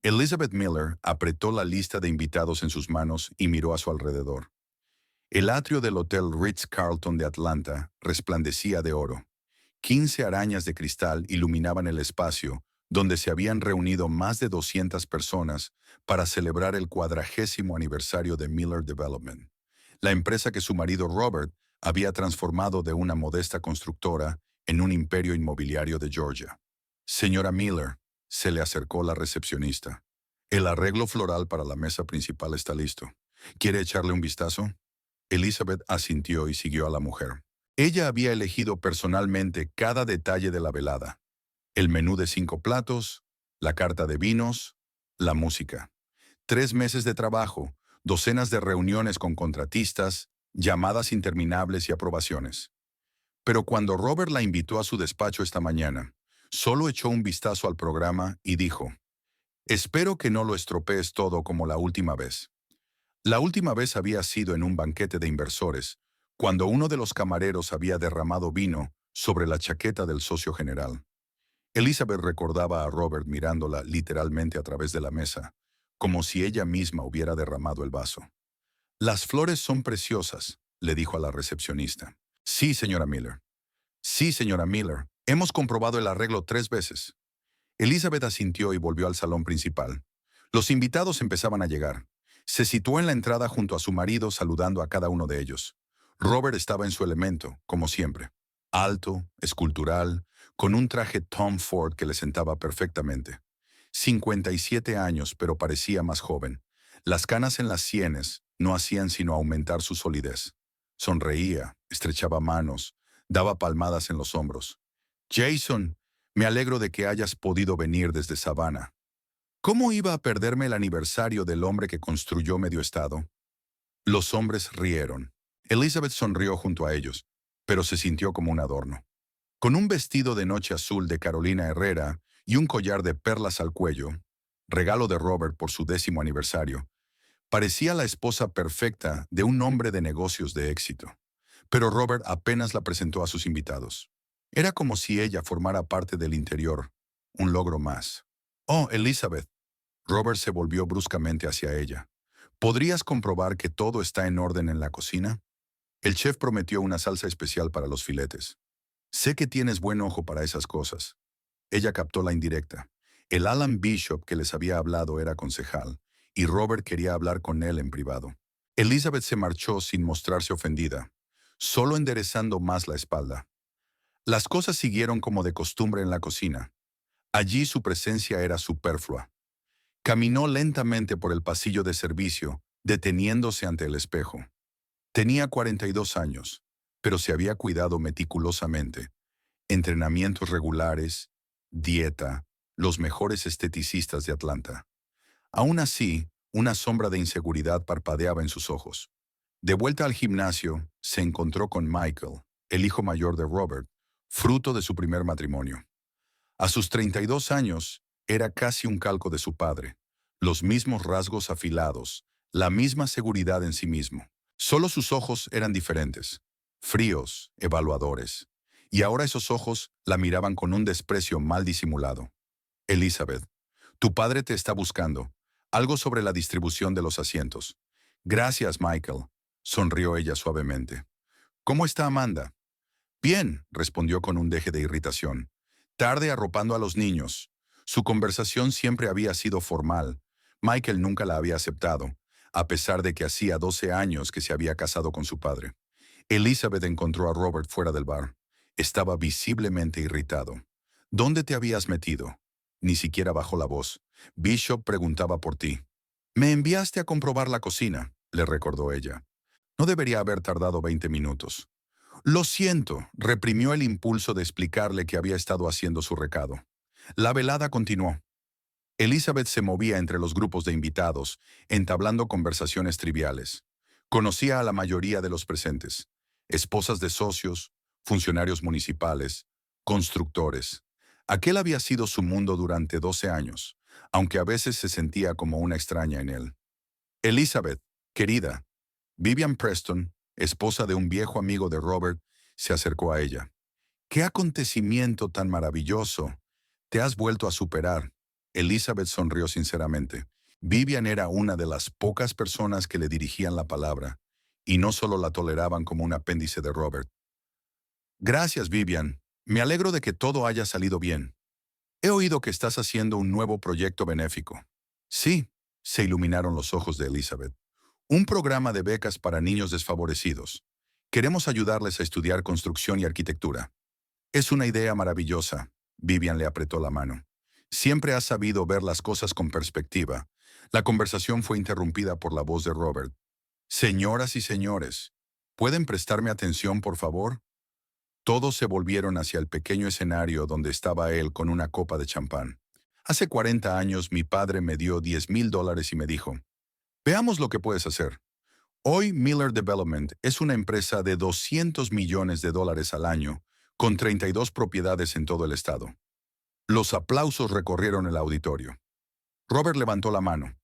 Elizabeth Miller apretó la lista de invitados en sus manos y miró a su alrededor. El atrio del Hotel Ritz-Carlton de Atlanta resplandecía de oro. 15 arañas de cristal iluminaban el espacio, donde se habían reunido más de 200 personas para celebrar el 40º aniversario de Miller Development, la empresa que su marido Robert había transformado de una modesta constructora en un imperio inmobiliario de Georgia. Señora Miller, se le acercó la recepcionista. El arreglo floral para la mesa principal está listo. ¿Quiere echarle un vistazo? Elizabeth asintió y siguió a la mujer. Ella había elegido personalmente cada detalle de la velada. El menú de 5 platos, la carta de vinos, la música. 3 meses de trabajo, docenas de reuniones con contratistas, llamadas interminables y aprobaciones. Pero cuando Robert la invitó a su despacho esta mañana, solo echó un vistazo al programa y dijo, «Espero que no lo estropees todo como la última vez». La última vez había sido en un banquete de inversores, cuando uno de los camareros había derramado vino sobre la chaqueta del socio general. Elizabeth recordaba a Robert mirándola literalmente a través de la mesa, como si ella misma hubiera derramado el vaso. «Las flores son preciosas», le dijo a la recepcionista. «Sí, señora Miller». «Sí, señora Miller. Hemos comprobado el arreglo 3 veces». Elizabeth asintió y volvió al salón principal. Los invitados empezaban a llegar. Se situó en la entrada junto a su marido saludando a cada uno de ellos. Robert estaba en su elemento, como siempre. Alto, escultural, con un traje Tom Ford que le sentaba perfectamente. 57 años, pero parecía más joven. Las canas en las sienes no hacían sino aumentar su solidez. Sonreía, estrechaba manos, daba palmadas en los hombros. «Jason, me alegro de que hayas podido venir desde Savannah. ¿Cómo iba a perderme el aniversario del hombre que construyó Medio Estado?» Los hombres rieron. Elizabeth sonrió junto a ellos, pero se sintió como un adorno. Con un vestido de noche azul de Carolina Herrera y un collar de perlas al cuello, regalo de Robert por su 10º aniversario, parecía la esposa perfecta de un hombre de negocios de éxito. Pero Robert apenas la presentó a sus invitados. Era como si ella formara parte del interior, un logro más. «Oh, Elizabeth». Robert se volvió bruscamente hacia ella. «¿Podrías comprobar que todo está en orden en la cocina?» El chef prometió una salsa especial para los filetes. «Sé que tienes buen ojo para esas cosas». Ella captó la indirecta. El Alan Bishop que les había hablado era concejal, y Robert quería hablar con él en privado. Elizabeth se marchó sin mostrarse ofendida, solo enderezando más la espalda. Las cosas siguieron como de costumbre en la cocina. Allí su presencia era superflua. Caminó lentamente por el pasillo de servicio, deteniéndose ante el espejo. Tenía 42 años, pero se había cuidado meticulosamente. Entrenamientos regulares, dieta, los mejores esteticistas de Atlanta. Aún así, una sombra de inseguridad parpadeaba en sus ojos. De vuelta al gimnasio, se encontró con Michael, el hijo mayor de Robert, fruto de su primer matrimonio. A sus 32 años, era casi un calco de su padre. Los mismos rasgos afilados, la misma seguridad en sí mismo. Solo sus ojos eran diferentes, fríos, evaluadores. Y ahora esos ojos la miraban con un desprecio mal disimulado. «Elizabeth, tu padre te está buscando. Algo sobre la distribución de los asientos». «Gracias, Michael», sonrió ella suavemente. «¿Cómo está Amanda?» «Bien», respondió con un deje de irritación. «Tarde arropando a los niños». Su conversación siempre había sido formal. Michael nunca la había aceptado, a pesar de que hacía 12 años que se había casado con su padre. Elizabeth encontró a Robert fuera del bar. Estaba visiblemente irritado. «¿Dónde te habías metido?» Ni siquiera bajó la voz. «Bishop preguntaba por ti». «Me enviaste a comprobar la cocina», le recordó ella. «No debería haber tardado 20 minutos». «Lo siento», reprimió el impulso de explicarle que había estado haciendo su recado. La velada continuó. Elizabeth se movía entre los grupos de invitados, entablando conversaciones triviales. Conocía a la mayoría de los presentes: esposas de socios, funcionarios municipales, constructores. Aquel había sido su mundo durante 12 años, aunque a veces se sentía como una extraña en él. «Elizabeth, querida». Vivian Preston, esposa de un viejo amigo de Robert, se acercó a ella. «¡Qué acontecimiento tan maravilloso! Te has vuelto a superar». Elizabeth sonrió sinceramente. Vivian era una de las pocas personas que le dirigían la palabra, y no solo la toleraban como un apéndice de Robert. Gracias, Vivian. Me alegro de que todo haya salido bien. He oído que estás haciendo un nuevo proyecto benéfico. Sí, se iluminaron los ojos de Elizabeth. Un programa de becas para niños desfavorecidos. Queremos ayudarles a estudiar construcción y arquitectura. Es una idea maravillosa. Vivian le apretó la mano. Siempre has sabido ver las cosas con perspectiva. La conversación fue interrumpida por la voz de Robert. Señoras y señores, ¿pueden prestarme atención, por favor? Todos se volvieron hacia el pequeño escenario donde estaba él con una copa de champán. Hace 40 años mi padre me dio $10,000 y me dijo, veamos lo que puedes hacer. Hoy Miller Development es una empresa de $200 millones al año, con 32 propiedades en todo el estado. Los aplausos recorrieron el auditorio. Robert levantó la mano.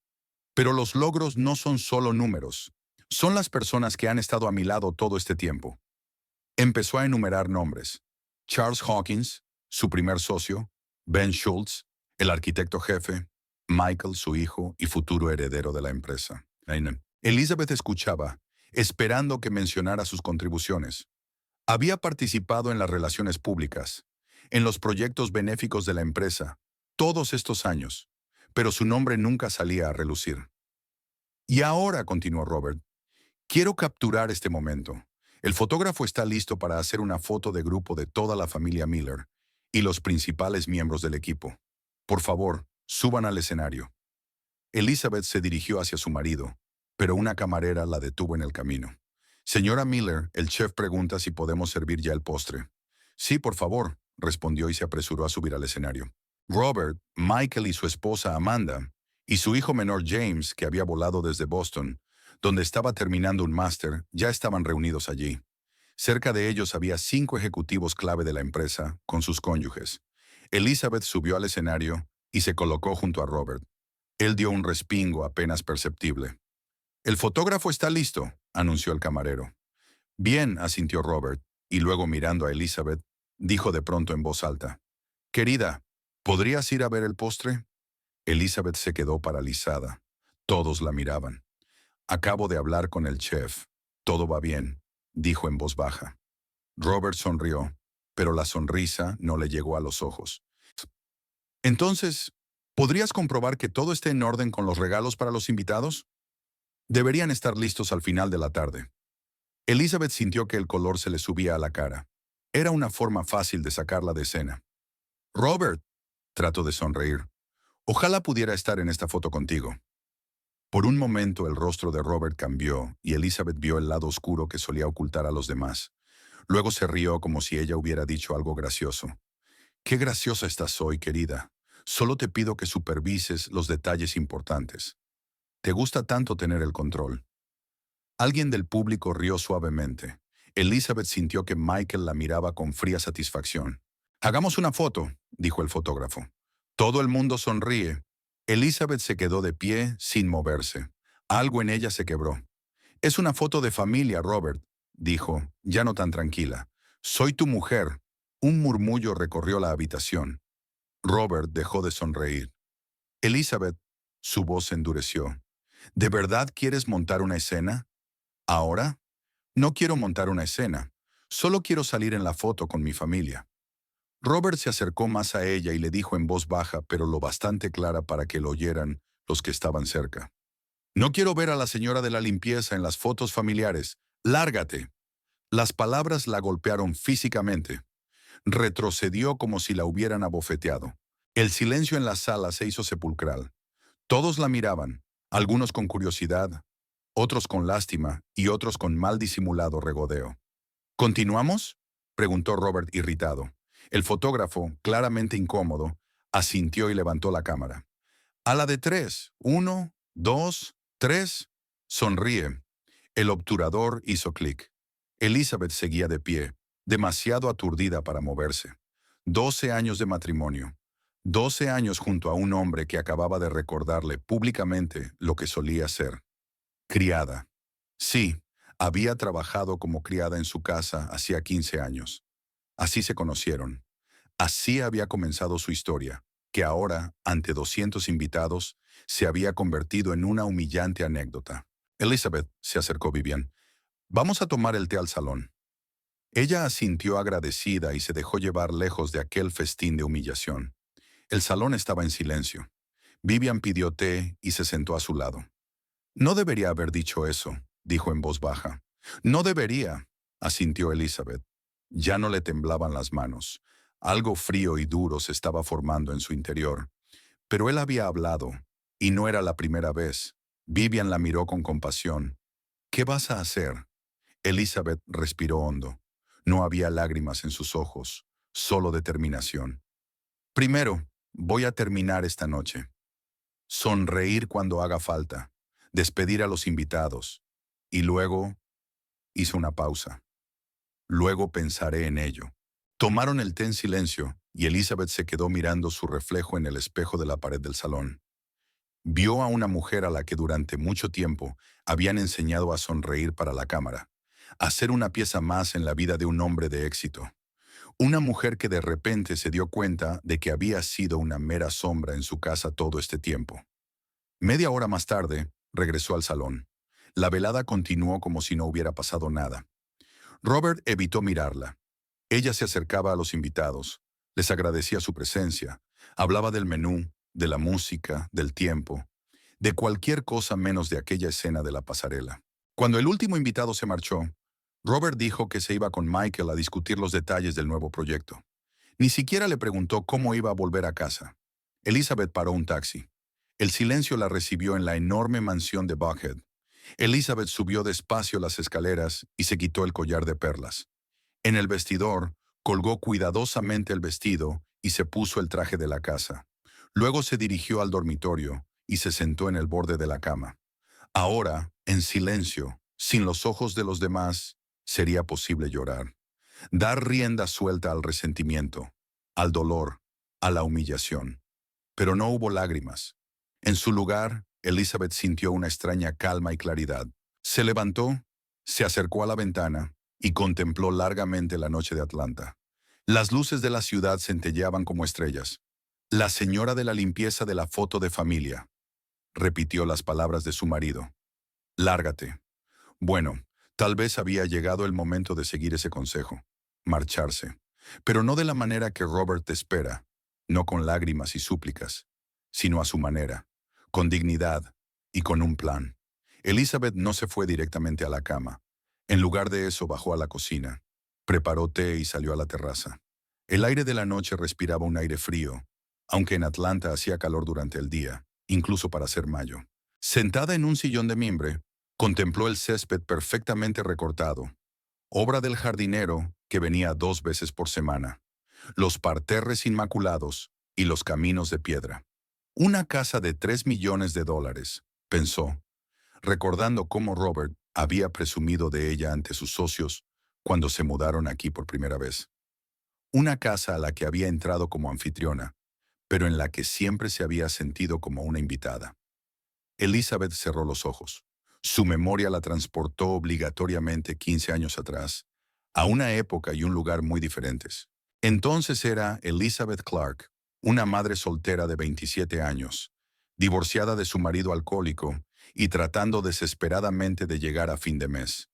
Pero los logros no son solo números. Son las personas que han estado a mi lado todo este tiempo. Empezó a enumerar nombres. Charles Hawkins, su primer socio, Ben Schultz, el arquitecto jefe, Michael, su hijo y futuro heredero de la empresa. Elizabeth escuchaba, esperando que mencionara sus contribuciones. Había participado en las relaciones públicas, en los proyectos benéficos de la empresa, todos estos años, pero su nombre nunca salía a relucir. Y ahora, continuó Robert, quiero capturar este momento. El fotógrafo está listo para hacer una foto de grupo de toda la familia Miller y los principales miembros del equipo. Por favor, suban al escenario. Elizabeth se dirigió hacia su marido, pero una camarera la detuvo en el camino. Señora Miller, el chef pregunta si podemos servir ya el postre. Sí, por favor, respondió y se apresuró a subir al escenario. Robert, Michael y su esposa Amanda, y su hijo menor James, que había volado desde Boston, donde estaba terminando un máster, ya estaban reunidos allí. Cerca de ellos había 5 ejecutivos clave de la empresa, con sus cónyuges. Elizabeth subió al escenario y se colocó junto a Robert. Él dio un respingo apenas perceptible. «El fotógrafo está listo», anunció el camarero. «Bien», asintió Robert, y luego mirando a Elizabeth, dijo de pronto en voz alta. «Querida, ¿podrías ir a ver el postre?» Elizabeth se quedó paralizada. Todos la miraban. «Acabo de hablar con el chef. Todo va bien», dijo en voz baja. Robert sonrió, pero la sonrisa no le llegó a los ojos. «Entonces, ¿podrías comprobar que todo esté en orden con los regalos para los invitados? Deberían estar listos al final de la tarde». Elizabeth sintió que el color se le subía a la cara. Era una forma fácil de sacarla de escena. «Robert», trató de sonreír, «ojalá pudiera estar en esta foto contigo». Por un momento el rostro de Robert cambió y Elizabeth vio el lado oscuro que solía ocultar a los demás. Luego se rió como si ella hubiera dicho algo gracioso. «Qué graciosa estás hoy, querida. Solo te pido que supervises los detalles importantes. Te gusta tanto tener el control». Alguien del público rió suavemente. Elizabeth sintió que Michael la miraba con fría satisfacción. «Hagamos una foto», dijo el fotógrafo. Todo el mundo sonríe. Elizabeth se quedó de pie sin moverse. Algo en ella se quebró. «Es una foto de familia, Robert», dijo, ya no tan tranquila. «Soy tu mujer». Un murmullo recorrió la habitación. Robert dejó de sonreír. «Elizabeth», su voz se endureció. «¿De verdad quieres montar una escena? ¿Ahora?» «No quiero montar una escena. Solo quiero salir en la foto con mi familia». Robert se acercó más a ella y le dijo en voz baja, pero lo bastante clara para que lo oyeran los que estaban cerca. «No quiero ver a la señora de la limpieza en las fotos familiares. ¡Lárgate!». Las palabras la golpearon físicamente. Retrocedió como si la hubieran abofeteado. El silencio en la sala se hizo sepulcral. Todos la miraban, algunos con curiosidad, otros con lástima y otros con mal disimulado regodeo. «¿Continuamos?», preguntó Robert irritado. El fotógrafo, claramente incómodo, asintió y levantó la cámara. «A la de 3. 1, 2, 3. Sonríe». El obturador hizo clic. Elizabeth seguía de pie, demasiado aturdida para moverse. 12 años de matrimonio. 12 años junto a un hombre que acababa de recordarle públicamente lo que solía ser. Criada. Sí, había trabajado como criada en su casa hacía 15 años. Así se conocieron. Así había comenzado su historia. que ahora, ante 200 invitados, se había convertido en una humillante anécdota. Elizabeth, se acercó Vivian. Vamos a tomar el té al salón. Ella asintió agradecida y se dejó llevar lejos de aquel festín de humillación. El salón estaba en silencio. Vivian pidió té y se sentó a su lado. No debería haber dicho eso, dijo en voz baja. No debería, asintió Elizabeth. Ya no le temblaban las manos. Algo frío y duro se estaba formando en su interior. Pero él había hablado, y no era la primera vez. Vivian la miró con compasión. ¿Qué vas a hacer? Elizabeth respiró hondo. No había lágrimas en sus ojos, solo determinación. Primero, voy a terminar esta noche. Sonreír cuando haga falta. Despedir a los invitados. Y luego hizo una pausa. Luego pensaré en ello. Tomaron el té en silencio y Elizabeth se quedó mirando su reflejo en el espejo de la pared del salón. Vio a una mujer a la que durante mucho tiempo habían enseñado a sonreír para la cámara, a ser una pieza más en la vida de un hombre de éxito. Una mujer que de repente se dio cuenta de que había sido una mera sombra en su casa todo este tiempo. Media hora más tarde, regresó al salón. La velada continuó como si no hubiera pasado nada. Robert evitó mirarla. Ella se acercaba a los invitados, les agradecía su presencia, hablaba del menú, de la música, del tiempo, de cualquier cosa menos de aquella escena de la pasarela. Cuando el último invitado se marchó, Robert dijo que se iba con Michael a discutir los detalles del nuevo proyecto. Ni siquiera le preguntó cómo iba a volver a casa. Elizabeth paró un taxi. El silencio la recibió en la enorme mansión de Buckhead. Elizabeth subió despacio las escaleras y se quitó el collar de perlas. En el vestidor, colgó cuidadosamente el vestido y se puso el traje de la casa. Luego se dirigió al dormitorio y se sentó en el borde de la cama. Ahora, en silencio, sin los ojos de los demás, sería posible llorar. Dar rienda suelta al resentimiento, al dolor, a la humillación. Pero no hubo lágrimas. En su lugar, Elizabeth sintió una extraña calma y claridad. Se levantó, se acercó a la ventana y contempló largamente la noche de Atlanta. Las luces de la ciudad centelleaban como estrellas. La señora de la limpieza de la foto de familia, repitió las palabras de su marido. Lárgate. Bueno, tal vez había llegado el momento de seguir ese consejo, marcharse, pero no de la manera que Robert espera, no con lágrimas y súplicas, sino a su manera, con dignidad y con un plan. Elizabeth no se fue directamente a la cama. En lugar de eso bajó a la cocina, preparó té y salió a la terraza. El aire de la noche respiraba un aire frío, aunque en Atlanta hacía calor durante el día, incluso para ser mayo. Sentada en un sillón de mimbre, contempló el césped perfectamente recortado, obra del jardinero que venía 2 veces por semana, los parterres inmaculados y los caminos de piedra. Una casa de $3 millones, pensó, recordando cómo Robert había presumido de ella ante sus socios cuando se mudaron aquí por primera vez. Una casa a la que había entrado como anfitriona, pero en la que siempre se había sentido como una invitada. Elizabeth cerró los ojos. Su memoria la transportó obligatoriamente 15 años atrás, a una época y un lugar muy diferentes. Entonces era Elizabeth Clark, una madre soltera de 27 años, divorciada de su marido alcohólico y tratando desesperadamente de llegar a fin de mes.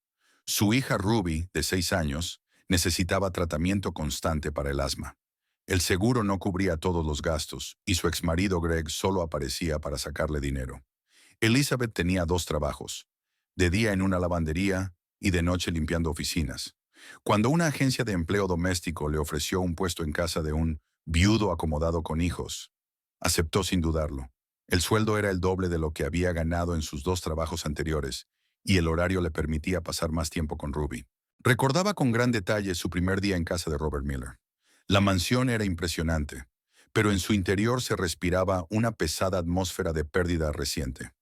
Su hija Ruby, de 6 años, necesitaba tratamiento constante para el asma. El seguro no cubría todos los gastos y su exmarido Greg solo aparecía para sacarle dinero. Elizabeth tenía 2 trabajos, de día en una lavandería y de noche limpiando oficinas. Cuando una agencia de empleo doméstico le ofreció un puesto en casa de un viudo acomodado con hijos, aceptó sin dudarlo. El sueldo era el doble de lo que había ganado en sus 2 trabajos anteriores, y el horario le permitía pasar más tiempo con Ruby. Recordaba con gran detalle su primer día en casa de Robert Miller. La mansión era impresionante, pero en su interior se respiraba una pesada atmósfera de pérdida reciente.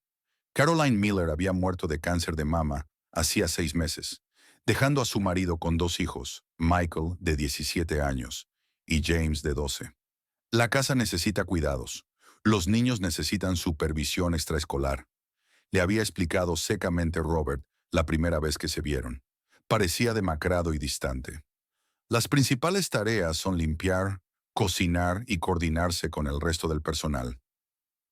Caroline Miller había muerto de cáncer de mama hacía 6 meses, dejando a su marido con 2 hijos, Michael, de 17 años, y James, de 12. La casa necesita cuidados. Los niños necesitan supervisión extraescolar. Le había explicado secamente Robert la primera vez que se vieron. Parecía demacrado y distante. Las principales tareas son limpiar, cocinar y coordinarse con el resto del personal.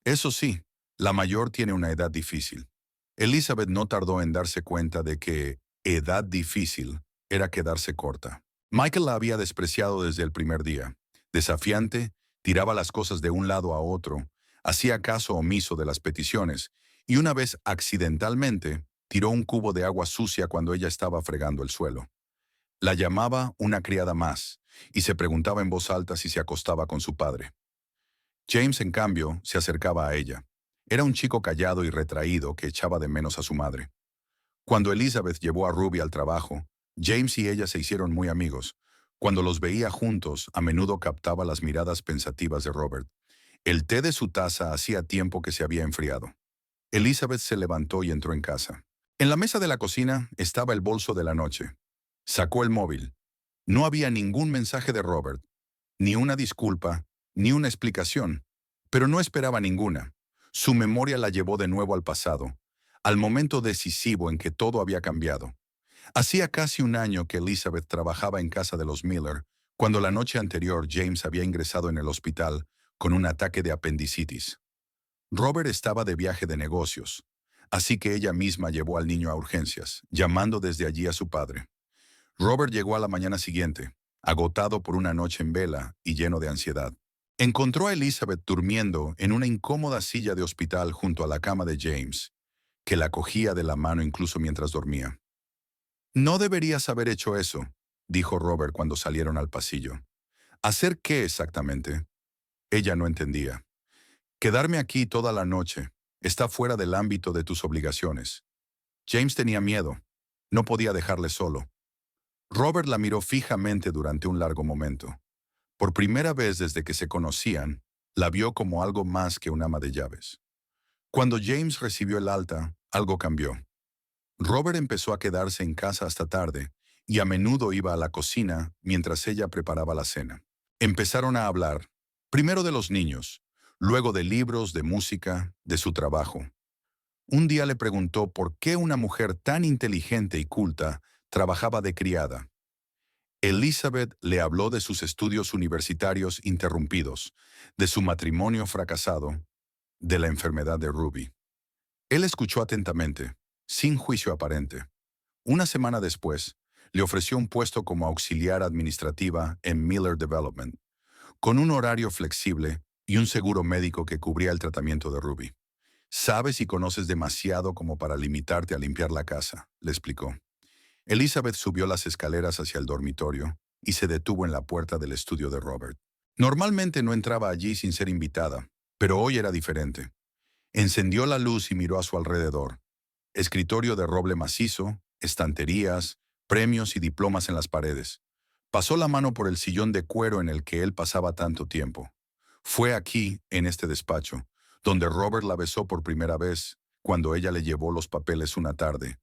Eso sí, la mayor tiene una edad difícil. Elizabeth no tardó en darse cuenta de que edad difícil era quedarse corta. Michael la había despreciado desde el primer día. Desafiante, tiraba las cosas de un lado a otro, hacía caso omiso de las peticiones, y una vez accidentalmente tiró un cubo de agua sucia cuando ella estaba fregando el suelo. La llamaba una criada más, y se preguntaba en voz alta si se acostaba con su padre. James, en cambio, se acercaba a ella. Era un chico callado y retraído que echaba de menos a su madre. Cuando Elizabeth llevó a Ruby al trabajo, James y ella se hicieron muy amigos. Cuando los veía juntos, a menudo captaba las miradas pensativas de Robert. El té de su taza hacía tiempo que se había enfriado. Elizabeth se levantó y entró en casa. En la mesa de la cocina estaba el bolso de la noche. Sacó el móvil. No había ningún mensaje de Robert, ni una disculpa, ni una explicación, pero no esperaba ninguna. Su memoria la llevó de nuevo al pasado, al momento decisivo en que todo había cambiado. Hacía casi un año que Elizabeth trabajaba en casa de los Miller, cuando la noche anterior James había ingresado en el hospital con un ataque de apendicitis. Robert estaba de viaje de negocios, así que ella misma llevó al niño a urgencias, llamando desde allí a su padre. Robert llegó a la mañana siguiente, agotado por una noche en vela y lleno de ansiedad. Encontró a Elizabeth durmiendo en una incómoda silla de hospital junto a la cama de James, que la cogía de la mano incluso mientras dormía. «No deberías haber hecho eso», dijo Robert cuando salieron al pasillo. «¿Hacer qué exactamente?» Ella no entendía. «Quedarme aquí toda la noche. Está fuera del ámbito de tus obligaciones». James tenía miedo. No podía dejarle solo. Robert la miró fijamente durante un largo momento. Por primera vez desde que se conocían, la vio como algo más que un ama de llaves. Cuando James recibió el alta, algo cambió. Robert empezó a quedarse en casa hasta tarde y a menudo iba a la cocina mientras ella preparaba la cena. Empezaron a hablar, primero de los niños, luego de libros, de música, de su trabajo. Un día le preguntó por qué una mujer tan inteligente y culta trabajaba de criada. Elizabeth le habló de sus estudios universitarios interrumpidos, de su matrimonio fracasado, de la enfermedad de Ruby. Él escuchó atentamente, sin juicio aparente. Una semana después, le ofreció un puesto como auxiliar administrativa en Miller Development, con un horario flexible y un seguro médico que cubría el tratamiento de Ruby. «Sabes y conoces demasiado como para limitarte a limpiar la casa», le explicó. Elizabeth subió las escaleras hacia el dormitorio y se detuvo en la puerta del estudio de Robert. Normalmente no entraba allí sin ser invitada, pero hoy era diferente. Encendió la luz y miró a su alrededor. Escritorio de roble macizo, estanterías, premios y diplomas en las paredes. Pasó la mano por el sillón de cuero en el que él pasaba tanto tiempo. Fue aquí, en este despacho, donde Robert la besó por primera vez, cuando ella le llevó los papeles una tarde,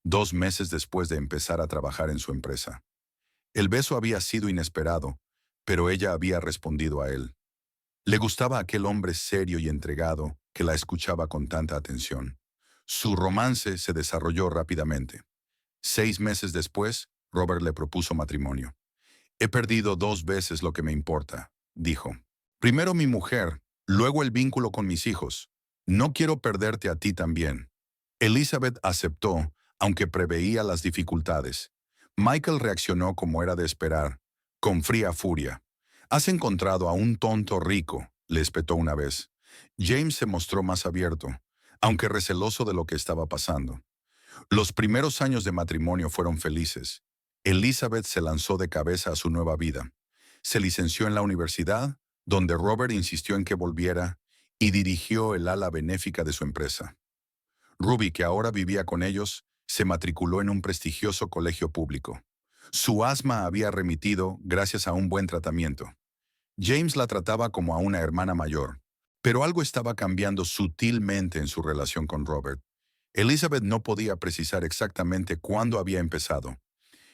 2 meses después de empezar a trabajar en su empresa. El beso había sido inesperado, pero ella había respondido a él. Le gustaba aquel hombre serio y entregado que la escuchaba con tanta atención. Su romance se desarrolló rápidamente. 6 meses después, Robert le propuso matrimonio. «He perdido 2 veces lo que me importa», dijo. «Primero mi mujer, luego el vínculo con mis hijos. No quiero perderte a ti también». Elizabeth aceptó, aunque preveía las dificultades. Michael reaccionó como era de esperar, con fría furia. «Has encontrado a un tonto rico», le espetó una vez. James se mostró más abierto, aunque receloso de lo que estaba pasando. Los primeros años de matrimonio fueron felices. Elizabeth se lanzó de cabeza a su nueva vida. Se licenció en la universidad, donde Robert insistió en que volviera, y dirigió el ala benéfica de su empresa. Ruby, que ahora vivía con ellos, se matriculó en un prestigioso colegio público. Su asma había remitido gracias a un buen tratamiento. James la trataba como a una hermana mayor, pero algo estaba cambiando sutilmente en su relación con Robert. Elizabeth no podía precisar exactamente cuándo había empezado.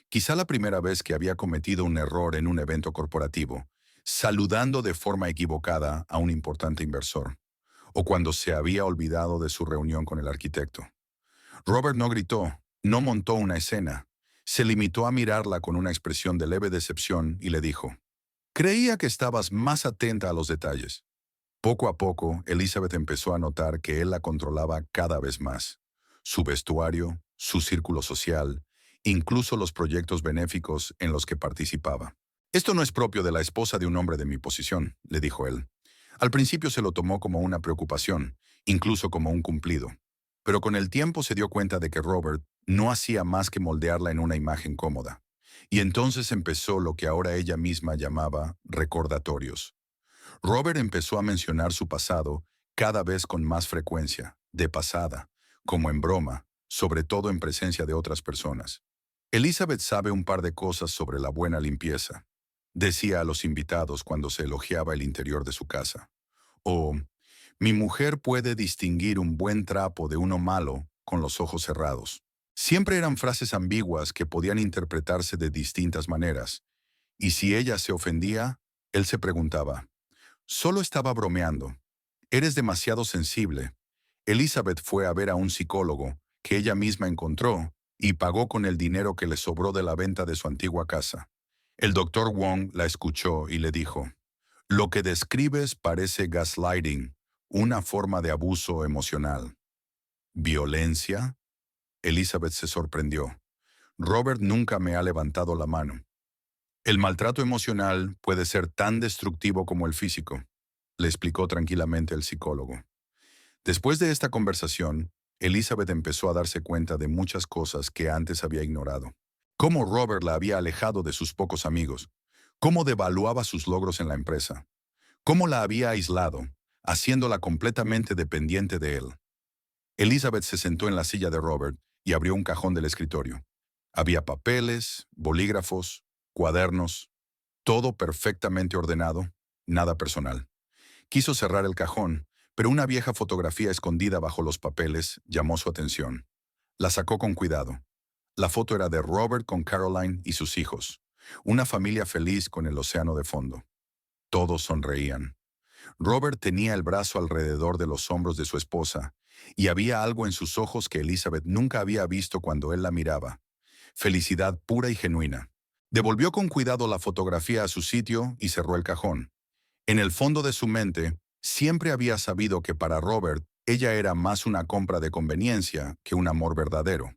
Quizá la primera vez que había cometido un error en un evento corporativo, saludando de forma equivocada a un importante inversor, o cuando se había olvidado de su reunión con el arquitecto. Robert no gritó, no montó una escena. Se limitó a mirarla con una expresión de leve decepción y le dijo: Creía que estabas más atenta a los detalles. Poco a poco, Elizabeth empezó a notar que él la controlaba cada vez más. Su vestuario, su círculo social, incluso los proyectos benéficos en los que participaba. Esto no es propio de la esposa de un hombre de mi posición, le dijo él. Al principio se lo tomó como una preocupación, incluso como un cumplido. Pero con el tiempo se dio cuenta de que Robert no hacía más que moldearla en una imagen cómoda. Y entonces empezó lo que ahora ella misma llamaba recordatorios. Robert empezó a mencionar su pasado cada vez con más frecuencia, de pasada, como en broma, sobre todo en presencia de otras personas. Elizabeth sabe un par de cosas sobre la buena limpieza, decía a los invitados cuando se elogiaba el interior de su casa. O, mi mujer puede distinguir un buen trapo de uno malo con los ojos cerrados. Siempre eran frases ambiguas que podían interpretarse de distintas maneras, y si ella se ofendía, él se preguntaba, solo estaba bromeando. Eres demasiado sensible. Elizabeth fue a ver a un psicólogo, que ella misma encontró, y pagó con el dinero que le sobró de la venta de su antigua casa. El doctor Wong la escuchó y le dijo, lo que describes parece gaslighting, una forma de abuso emocional. ¿Violencia? Elizabeth se sorprendió. Robert nunca me ha levantado la mano. El maltrato emocional puede ser tan destructivo como el físico, le explicó tranquilamente el psicólogo. Después de esta conversación, Elizabeth empezó a darse cuenta de muchas cosas que antes había ignorado. Cómo Robert la había alejado de sus pocos amigos, cómo devaluaba sus logros en la empresa, cómo la había aislado, haciéndola completamente dependiente de él. Elizabeth se sentó en la silla de Robert y abrió un cajón del escritorio. Había papeles, bolígrafos, cuadernos, todo perfectamente ordenado, nada personal. Quiso cerrar el cajón, pero una vieja fotografía escondida bajo los papeles llamó su atención. La sacó con cuidado. La foto era de Robert con Caroline y sus hijos, una familia feliz con el océano de fondo. Todos sonreían. Robert tenía el brazo alrededor de los hombros de su esposa, y había algo en sus ojos que Elizabeth nunca había visto cuando él la miraba. Felicidad pura y genuina. Devolvió con cuidado la fotografía a su sitio y cerró el cajón. En el fondo de su mente, siempre había sabido que para Robert, ella era más una compra de conveniencia que un amor verdadero.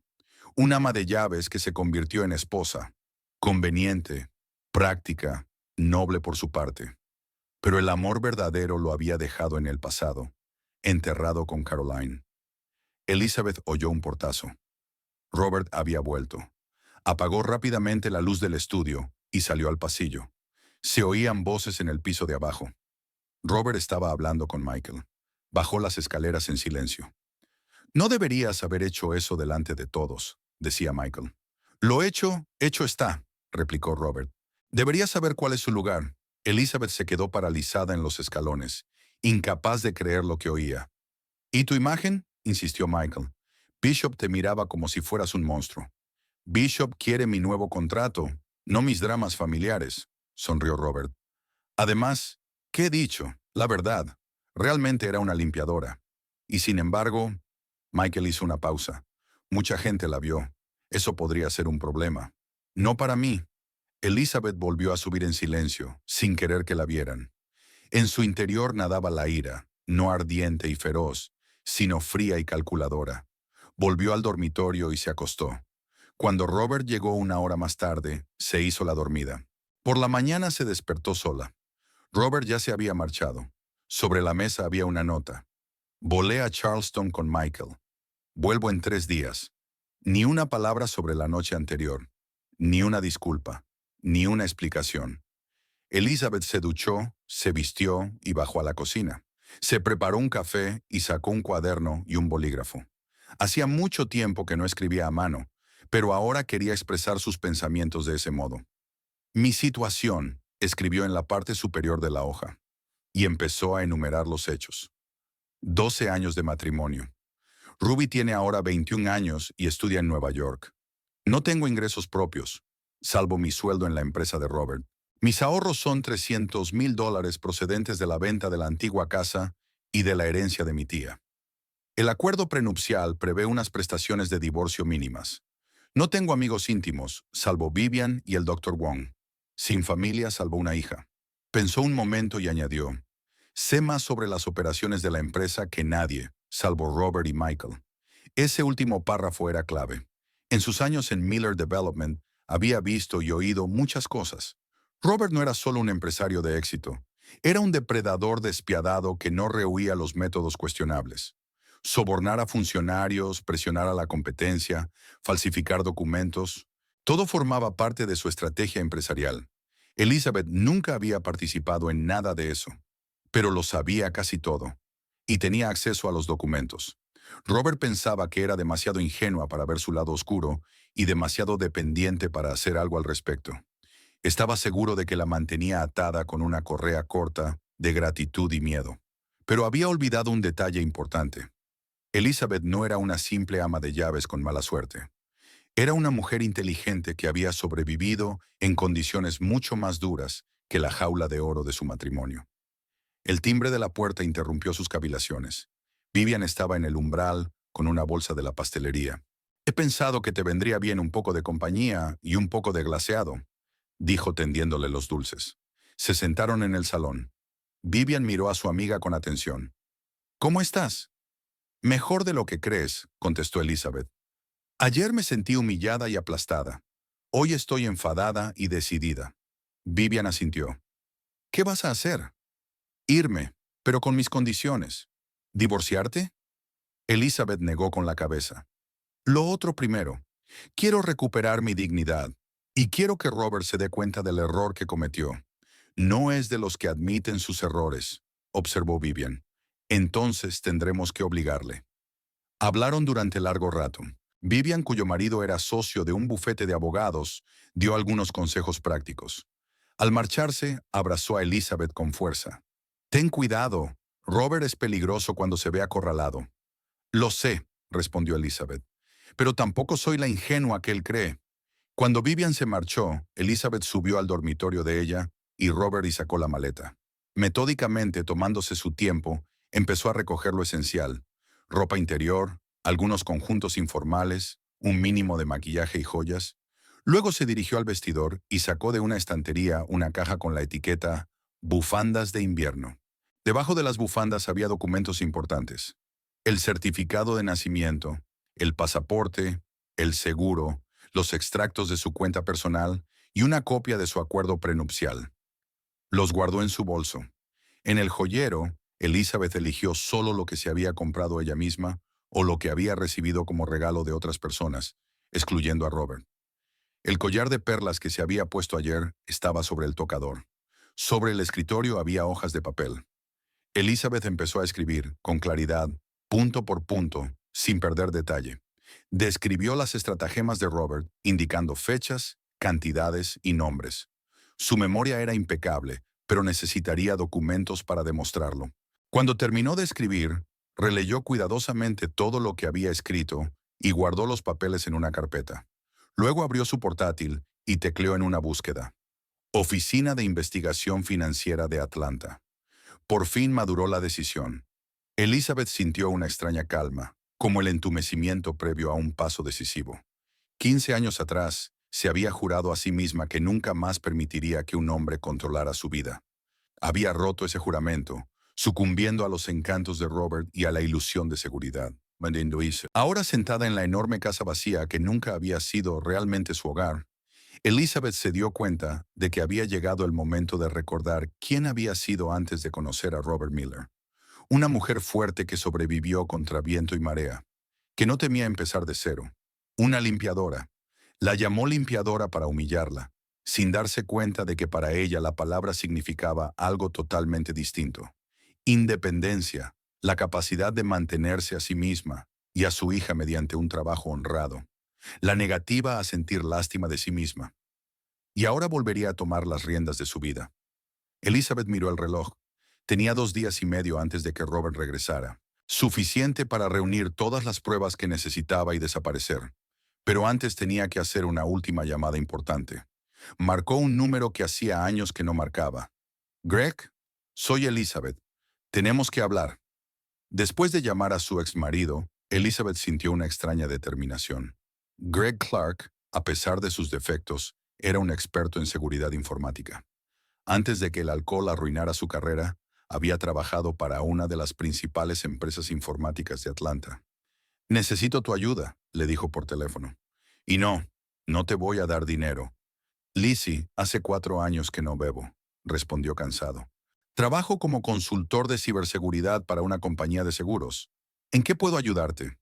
Un ama de llaves que se convirtió en esposa. Conveniente, práctica, noble por su parte. Pero el amor verdadero lo había dejado en el pasado, enterrado con Caroline. Elizabeth oyó un portazo. Robert había vuelto. Apagó rápidamente la luz del estudio y salió al pasillo. Se oían voces en el piso de abajo. Robert estaba hablando con Michael. Bajó las escaleras en silencio. No deberías haber hecho eso delante de todos, decía Michael. Lo hecho está, replicó Robert. Deberías saber cuál es su lugar. Elizabeth se quedó paralizada en los escalones, incapaz de creer lo que oía. ¿Y tu imagen? Insistió Michael. Bishop te miraba como si fueras un monstruo. Bishop quiere mi nuevo contrato, no mis dramas familiares, sonrió Robert. Además, ¿qué he dicho? La verdad, realmente era una limpiadora. Y sin embargo, Michael hizo una pausa. Mucha gente la vio. Eso podría ser un problema. No para mí. Elizabeth volvió a subir en silencio, sin querer que la vieran. En su interior nadaba la ira, no ardiente y feroz, sino fría y calculadora. Volvió al dormitorio y se acostó. Cuando Robert llegó una hora más tarde, se hizo la dormida. Por la mañana se despertó sola. Robert ya se había marchado. Sobre la mesa había una nota. Volé a Charleston con Michael. Vuelvo en 3 días. Ni una palabra sobre la noche anterior. Ni una disculpa. Ni una explicación. Elizabeth se duchó, se vistió y bajó a la cocina. Se preparó un café y sacó un cuaderno y un bolígrafo. Hacía mucho tiempo que no escribía a mano, pero ahora quería expresar sus pensamientos de ese modo. Mi situación, escribió en la parte superior de la hoja, y empezó a enumerar los hechos. 12 años de matrimonio. Ruby tiene ahora 21 años y estudia en Nueva York. No tengo ingresos propios, salvo mi sueldo en la empresa de Robert. Mis ahorros son $300,000 procedentes de la venta de la antigua casa y de la herencia de mi tía. El acuerdo prenupcial prevé unas prestaciones de divorcio mínimas. No tengo amigos íntimos, salvo Vivian y el Dr. Wong. Sin familia, salvo una hija. Pensó un momento y añadió, sé más sobre las operaciones de la empresa que nadie, salvo Robert y Michael. Ese último párrafo era clave. En sus años en Miller Development, había visto y oído muchas cosas. Robert no era solo un empresario de éxito, era un depredador despiadado que no rehuía los métodos cuestionables. Sobornar a funcionarios, presionar a la competencia, falsificar documentos, todo formaba parte de su estrategia empresarial. Elizabeth nunca había participado en nada de eso, pero lo sabía casi todo, y tenía acceso a los documentos. Robert pensaba que era demasiado ingenua para ver su lado oscuro y demasiado dependiente para hacer algo al respecto. Estaba seguro de que la mantenía atada con una correa corta de gratitud y miedo. Pero había olvidado un detalle importante. Elizabeth no era una simple ama de llaves con mala suerte. Era una mujer inteligente que había sobrevivido en condiciones mucho más duras que la jaula de oro de su matrimonio. El timbre de la puerta interrumpió sus cavilaciones. Vivian estaba en el umbral con una bolsa de la pastelería. He pensado que te vendría bien un poco de compañía y un poco de glaseado, dijo tendiéndole los dulces. Se sentaron en el salón. Vivian miró a su amiga con atención. ¿Cómo estás? Mejor de lo que crees, contestó Elizabeth. Ayer me sentí humillada y aplastada. Hoy estoy enfadada y decidida. Vivian asintió. ¿Qué vas a hacer? Irme, pero con mis condiciones. ¿Divorciarte? Elizabeth negó con la cabeza. Lo otro primero. Quiero recuperar mi dignidad. Y quiero que Robert se dé cuenta del error que cometió. No es de los que admiten sus errores, observó Vivian. Entonces tendremos que obligarle. Hablaron durante largo rato. Vivian, cuyo marido era socio de un bufete de abogados, dio algunos consejos prácticos. Al marcharse, abrazó a Elizabeth con fuerza. Ten cuidado. Robert es peligroso cuando se ve acorralado. Lo sé, respondió Elizabeth, pero tampoco soy la ingenua que él cree. Cuando Vivian se marchó, Elizabeth subió al dormitorio de ella y Robert y sacó la maleta. Metódicamente, tomándose su tiempo, empezó a recoger lo esencial: ropa interior, algunos conjuntos informales, un mínimo de maquillaje y joyas. Luego se dirigió al vestidor y sacó de una estantería una caja con la etiqueta «Bufandas de invierno». Debajo de las bufandas había documentos importantes: el certificado de nacimiento, el pasaporte, el seguro, los extractos de su cuenta personal y una copia de su acuerdo prenupcial. Los guardó en su bolso. En el joyero, Elizabeth eligió solo lo que se había comprado ella misma o lo que había recibido como regalo de otras personas, excluyendo a Robert. El collar de perlas que se había puesto ayer estaba sobre el tocador. Sobre el escritorio había hojas de papel. Elizabeth empezó a escribir, con claridad, punto por punto, sin perder detalle. Describió las estratagemas de Robert, indicando fechas, cantidades y nombres. Su memoria era impecable, pero necesitaría documentos para demostrarlo. Cuando terminó de escribir, releyó cuidadosamente todo lo que había escrito y guardó los papeles en una carpeta. Luego abrió su portátil y tecleó en una búsqueda: Oficina de Investigación Financiera de Atlanta. Por fin maduró la decisión. Elizabeth sintió una extraña calma, como el entumecimiento previo a un paso decisivo. 15 años atrás, se había jurado a sí misma que nunca más permitiría que un hombre controlara su vida. Había roto ese juramento, sucumbiendo a los encantos de Robert y a la ilusión de seguridad. Ahora sentada en la enorme casa vacía que nunca había sido realmente su hogar, Elizabeth se dio cuenta de que había llegado el momento de recordar quién había sido antes de conocer a Robert Miller. Una mujer fuerte que sobrevivió contra viento y marea, que no temía empezar de cero. Una limpiadora. La llamó limpiadora para humillarla, sin darse cuenta de que para ella la palabra significaba algo totalmente distinto: independencia, la capacidad de mantenerse a sí misma y a su hija mediante un trabajo honrado, la negativa a sentir lástima de sí misma. Y ahora volvería a tomar las riendas de su vida. Elizabeth miró el reloj. Tenía 2 días y medio antes de que Robert regresara, suficiente para reunir todas las pruebas que necesitaba y desaparecer. Pero antes tenía que hacer una última llamada importante. Marcó un número que hacía años que no marcaba. «Greg, soy Elizabeth. Tenemos que hablar». Después de llamar a su exmarido, Elizabeth sintió una extraña determinación. Greg Clark, a pesar de sus defectos, era un experto en seguridad informática. Antes de que el alcohol arruinara su carrera, había trabajado para una de las principales empresas informáticas de Atlanta. Necesito tu ayuda, le dijo por teléfono. Y no, no te voy a dar dinero. Lizzie, hace 4 años que no bebo, respondió cansado. Trabajo como consultor de ciberseguridad para una compañía de seguros. ¿En qué puedo ayudarte?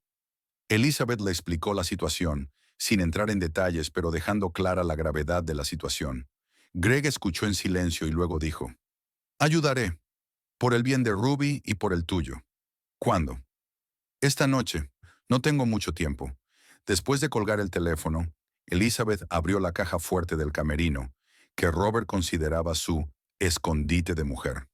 Elizabeth le explicó la situación, sin entrar en detalles, pero dejando clara la gravedad de la situación. Greg escuchó en silencio y luego dijo, ayudaré, por el bien de Ruby y por el tuyo. ¿Cuándo? Esta noche. No tengo mucho tiempo. Después de colgar el teléfono, Elizabeth abrió la caja fuerte del camerino, que Robert consideraba su escondite de mujer.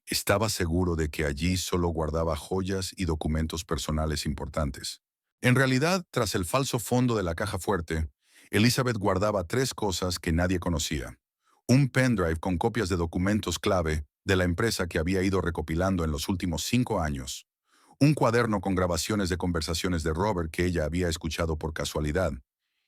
Estaba seguro de que allí solo guardaba joyas y documentos personales importantes. En realidad, tras el falso fondo de la caja fuerte, Elizabeth guardaba 3 cosas que nadie conocía. Un pendrive con copias de documentos clave de la empresa que había ido recopilando en los últimos 5 años. Un cuaderno con grabaciones de conversaciones de Robert que ella había escuchado por casualidad.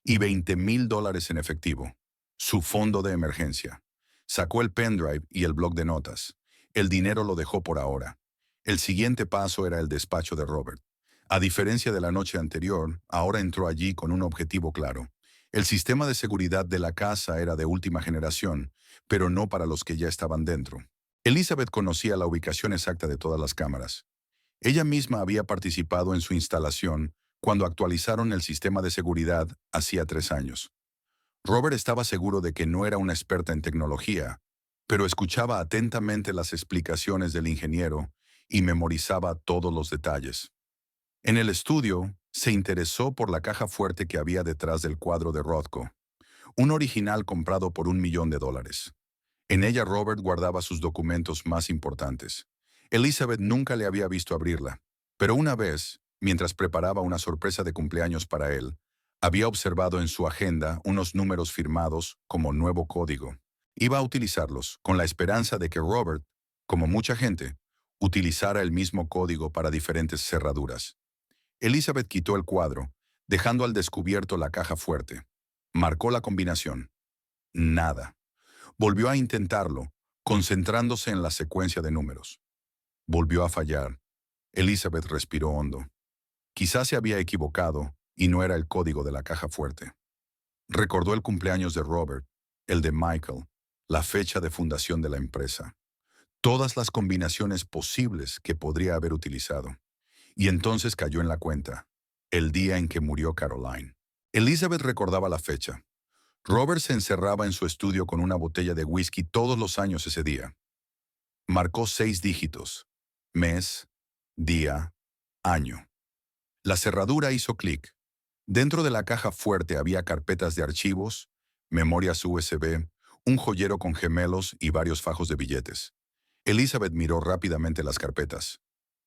Y $20,000 en efectivo. Su fondo de emergencia. Sacó el pendrive y el bloc de notas. El dinero lo dejó por ahora. El siguiente paso era el despacho de Robert. A diferencia de la noche anterior, ahora entró allí con un objetivo claro. El sistema de seguridad de la casa era de última generación, pero no para los que ya estaban dentro. Elizabeth conocía la ubicación exacta de todas las cámaras. Ella misma había participado en su instalación cuando actualizaron el sistema de seguridad hacía 3 años. Robert estaba seguro de que no era una experta en tecnología, pero escuchaba atentamente las explicaciones del ingeniero y memorizaba todos los detalles. En el estudio, se interesó por la caja fuerte que había detrás del cuadro de Rothko, un original comprado por $1,000,000. En ella Robert guardaba sus documentos más importantes. Elizabeth nunca le había visto abrirla, pero una vez, mientras preparaba una sorpresa de cumpleaños para él, había observado en su agenda unos números firmados como nuevo código. Iba a utilizarlos, con la esperanza de que Robert, como mucha gente, utilizara el mismo código para diferentes cerraduras. Elizabeth quitó el cuadro, dejando al descubierto la caja fuerte. Marcó la combinación. Nada. Volvió a intentarlo, concentrándose en la secuencia de números. Volvió a fallar. Elizabeth respiró hondo. Quizás se había equivocado y no era el código de la caja fuerte. Recordó el cumpleaños de Robert, el de Michael, la fecha de fundación de la empresa. Todas las combinaciones posibles que podría haber utilizado. Y entonces cayó en la cuenta. El día en que murió Caroline. Elizabeth recordaba la fecha. Robert se encerraba en su estudio con una botella de whisky todos los años ese día. Marcó 6 dígitos. Mes, día, año. La cerradura hizo clic. Dentro de la caja fuerte había carpetas de archivos, memorias USB, un joyero con gemelos y varios fajos de billetes. Elizabeth miró rápidamente las carpetas.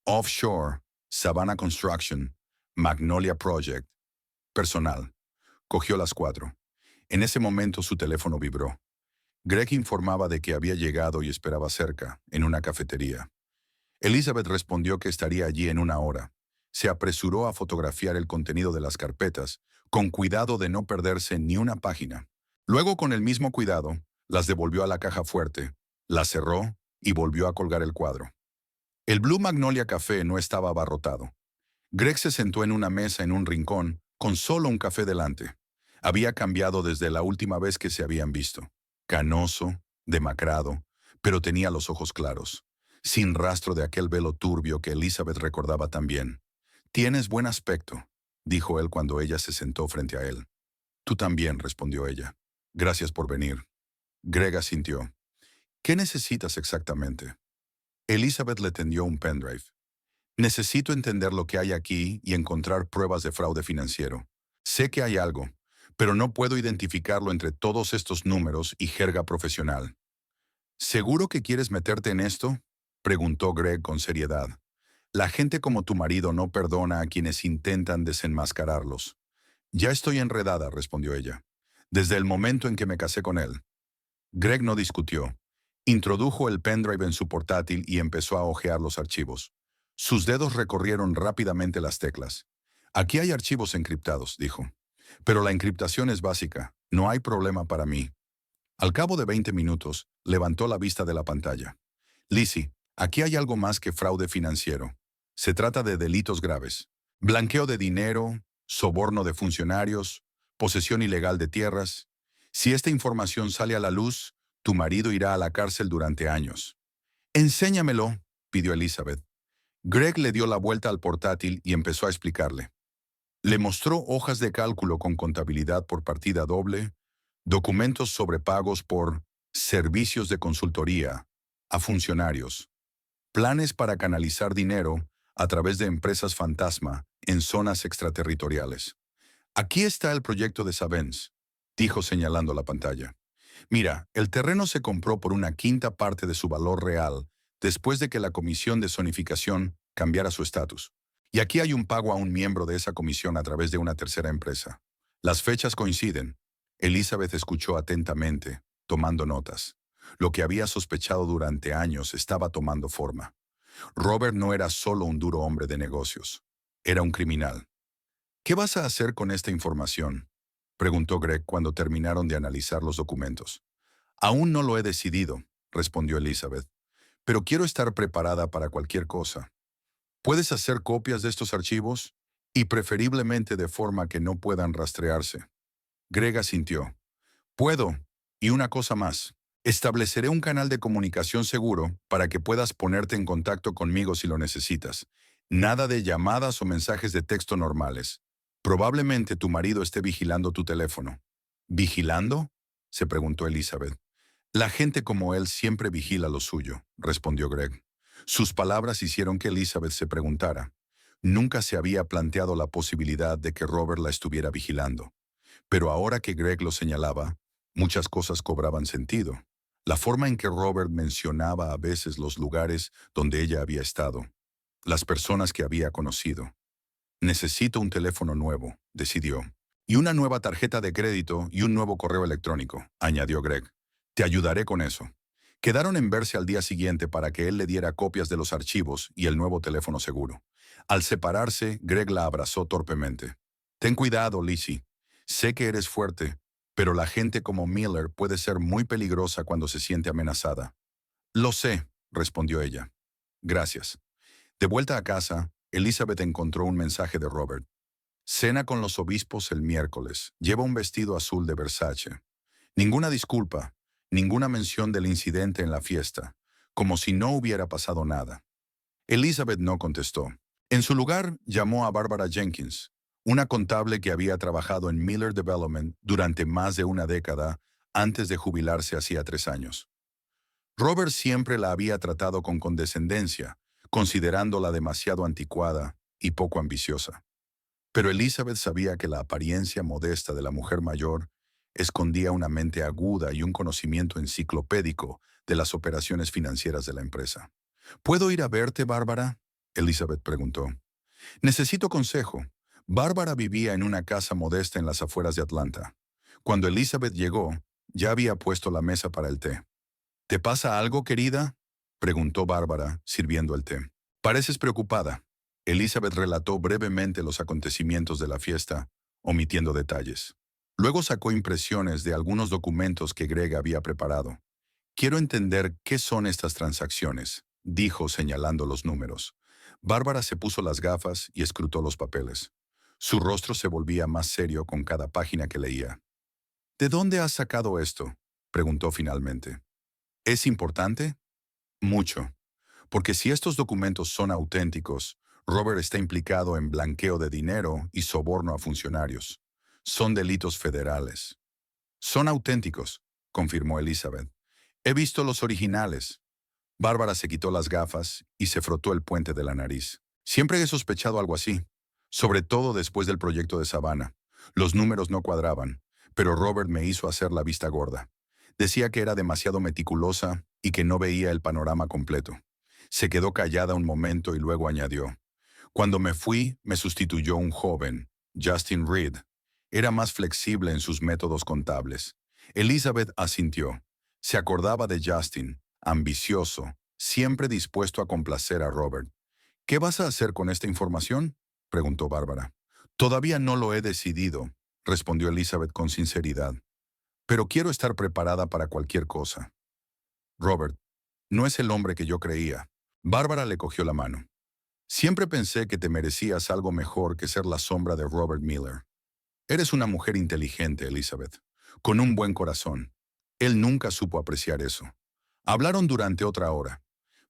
Offshore, Savannah Construction, Magnolia Project. Personal. Cogió las 4. En ese momento su teléfono vibró. Greg informaba de que había llegado y esperaba cerca, en una cafetería. Elizabeth respondió que estaría allí en una hora. Se apresuró a fotografiar el contenido de las carpetas, con cuidado de no perderse ni una página. Luego, con el mismo cuidado, las devolvió a la caja fuerte, las cerró y volvió a colgar el cuadro. El Blue Magnolia Café no estaba abarrotado. Greg se sentó en una mesa en un rincón, con solo un café delante. Había cambiado desde la última vez que se habían visto. Canoso, demacrado, pero tenía los ojos claros, sin rastro de aquel velo turbio que Elizabeth recordaba tan bien. «Tienes buen aspecto», dijo él cuando ella se sentó frente a él. «Tú también», respondió ella. «Gracias por venir». Greg asintió. «¿Qué necesitas exactamente?» Elizabeth le tendió un pendrive. «Necesito entender lo que hay aquí y encontrar pruebas de fraude financiero. Sé que hay algo, pero no puedo identificarlo entre todos estos números y jerga profesional». «¿Seguro que quieres meterte en esto?», preguntó Greg con seriedad. «La gente como tu marido no perdona a quienes intentan desenmascararlos». «Ya estoy enredada», respondió ella, «desde el momento en que me casé con él». Greg no discutió. Introdujo el pendrive en su portátil y empezó a hojear los archivos. Sus dedos recorrieron rápidamente las teclas. «Aquí hay archivos encriptados», dijo. «Pero la encriptación es básica. No hay problema para mí». Al cabo de 20 minutos, levantó la vista de la pantalla. Lizzie, aquí hay algo más que fraude financiero. Se trata de delitos graves. Blanqueo de dinero, soborno de funcionarios, posesión ilegal de tierras. Si esta información sale a la luz, tu marido irá a la cárcel durante años. Enséñamelo, pidió Elizabeth. Greg le dio la vuelta al portátil y empezó a explicarle. Le mostró hojas de cálculo con contabilidad por partida doble, documentos sobre pagos por servicios de consultoría a funcionarios, planes para canalizar dinero a través de empresas fantasma en zonas extraterritoriales. Aquí está el proyecto de Savens, dijo señalando la pantalla. Mira, el terreno se compró por una quinta parte de su valor real después de que la comisión de zonificación cambiara su estatus. Y aquí hay un pago a un miembro de esa comisión a través de una tercera empresa. Las fechas coinciden. Elizabeth escuchó atentamente, tomando notas. Lo que había sospechado durante años estaba tomando forma. Robert no era solo un duro hombre de negocios. Era un criminal. ¿Qué vas a hacer con esta información?, preguntó Greg cuando terminaron de analizar los documentos. Aún no lo he decidido, respondió Elizabeth, pero quiero estar preparada para cualquier cosa. ¿Puedes hacer copias de estos archivos? Y preferiblemente de forma que no puedan rastrearse. Greg asintió. Puedo. Y una cosa más. Estableceré un canal de comunicación seguro para que puedas ponerte en contacto conmigo si lo necesitas. Nada de llamadas o mensajes de texto normales. Probablemente tu marido esté vigilando tu teléfono. ¿Vigilando?, se preguntó Elizabeth. La gente como él siempre vigila lo suyo, respondió Greg. Sus palabras hicieron que Elizabeth se preguntara. Nunca se había planteado la posibilidad de que Robert la estuviera vigilando. Pero ahora que Greg lo señalaba, muchas cosas cobraban sentido. La forma en que Robert mencionaba a veces los lugares donde ella había estado, las personas que había conocido. Necesito un teléfono nuevo, decidió. Y una nueva tarjeta de crédito y un nuevo correo electrónico, añadió Greg. Te ayudaré con eso. Quedaron en verse al día siguiente para que él le diera copias de los archivos y el nuevo teléfono seguro. Al separarse, Greg la abrazó torpemente. Ten cuidado, Lizzie. Sé que eres fuerte, pero la gente como Miller puede ser muy peligrosa cuando se siente amenazada. Lo sé, respondió ella. Gracias. De vuelta a casa, Elizabeth encontró un mensaje de Robert. Cena con los obispos el miércoles. Lleva un vestido azul de Versace. Ninguna disculpa, ninguna mención del incidente en la fiesta, como si no hubiera pasado nada. Elizabeth no contestó. En su lugar, llamó a Barbara Jenkins, una contable que había trabajado en Miller Development durante más de una década antes de jubilarse hacía 3 años. Robert siempre la había tratado con condescendencia, considerándola demasiado anticuada y poco ambiciosa. Pero Elizabeth sabía que la apariencia modesta de la mujer mayor escondía una mente aguda y un conocimiento enciclopédico de las operaciones financieras de la empresa. ¿Puedo ir a verte, Bárbara?, Elizabeth preguntó. Necesito consejo. Bárbara vivía en una casa modesta en las afueras de Atlanta. Cuando Elizabeth llegó, ya había puesto la mesa para el té. ¿Te pasa algo, querida?, preguntó Bárbara, sirviendo el té. Pareces preocupada. Elizabeth relató brevemente los acontecimientos de la fiesta, omitiendo detalles. Luego sacó impresiones de algunos documentos que Greg había preparado. Quiero entender qué son estas transacciones, dijo señalando los números. Bárbara se puso las gafas y escrutó los papeles. Su rostro se volvía más serio con cada página que leía. ¿De dónde has sacado esto?, preguntó finalmente. ¿Es importante? Mucho. Porque si estos documentos son auténticos, Robert está implicado en blanqueo de dinero y soborno a funcionarios. Son delitos federales. Son auténticos, confirmó Elizabeth. He visto los originales. Bárbara se quitó las gafas y se frotó el puente de la nariz. Siempre he sospechado algo así, sobre todo después del proyecto de Savannah. Los números no cuadraban, pero Robert me hizo hacer la vista gorda. Decía que era demasiado meticulosa y que no veía el panorama completo. Se quedó callada un momento y luego añadió. Cuando me fui, me sustituyó un joven, Justin Reed. Era más flexible en sus métodos contables. Elizabeth asintió. Se acordaba de Justin, ambicioso, siempre dispuesto a complacer a Robert. ¿Qué vas a hacer con esta información?, preguntó Bárbara. Todavía no lo he decidido, respondió Elizabeth con sinceridad. pero quiero estar preparada para cualquier cosa. Robert, no es el hombre que yo creía. Bárbara le cogió la mano. Siempre pensé que te merecías algo mejor que ser la sombra de Robert Miller. Eres una mujer inteligente, Elizabeth, con un buen corazón. Él nunca supo apreciar eso. Hablaron durante otra hora.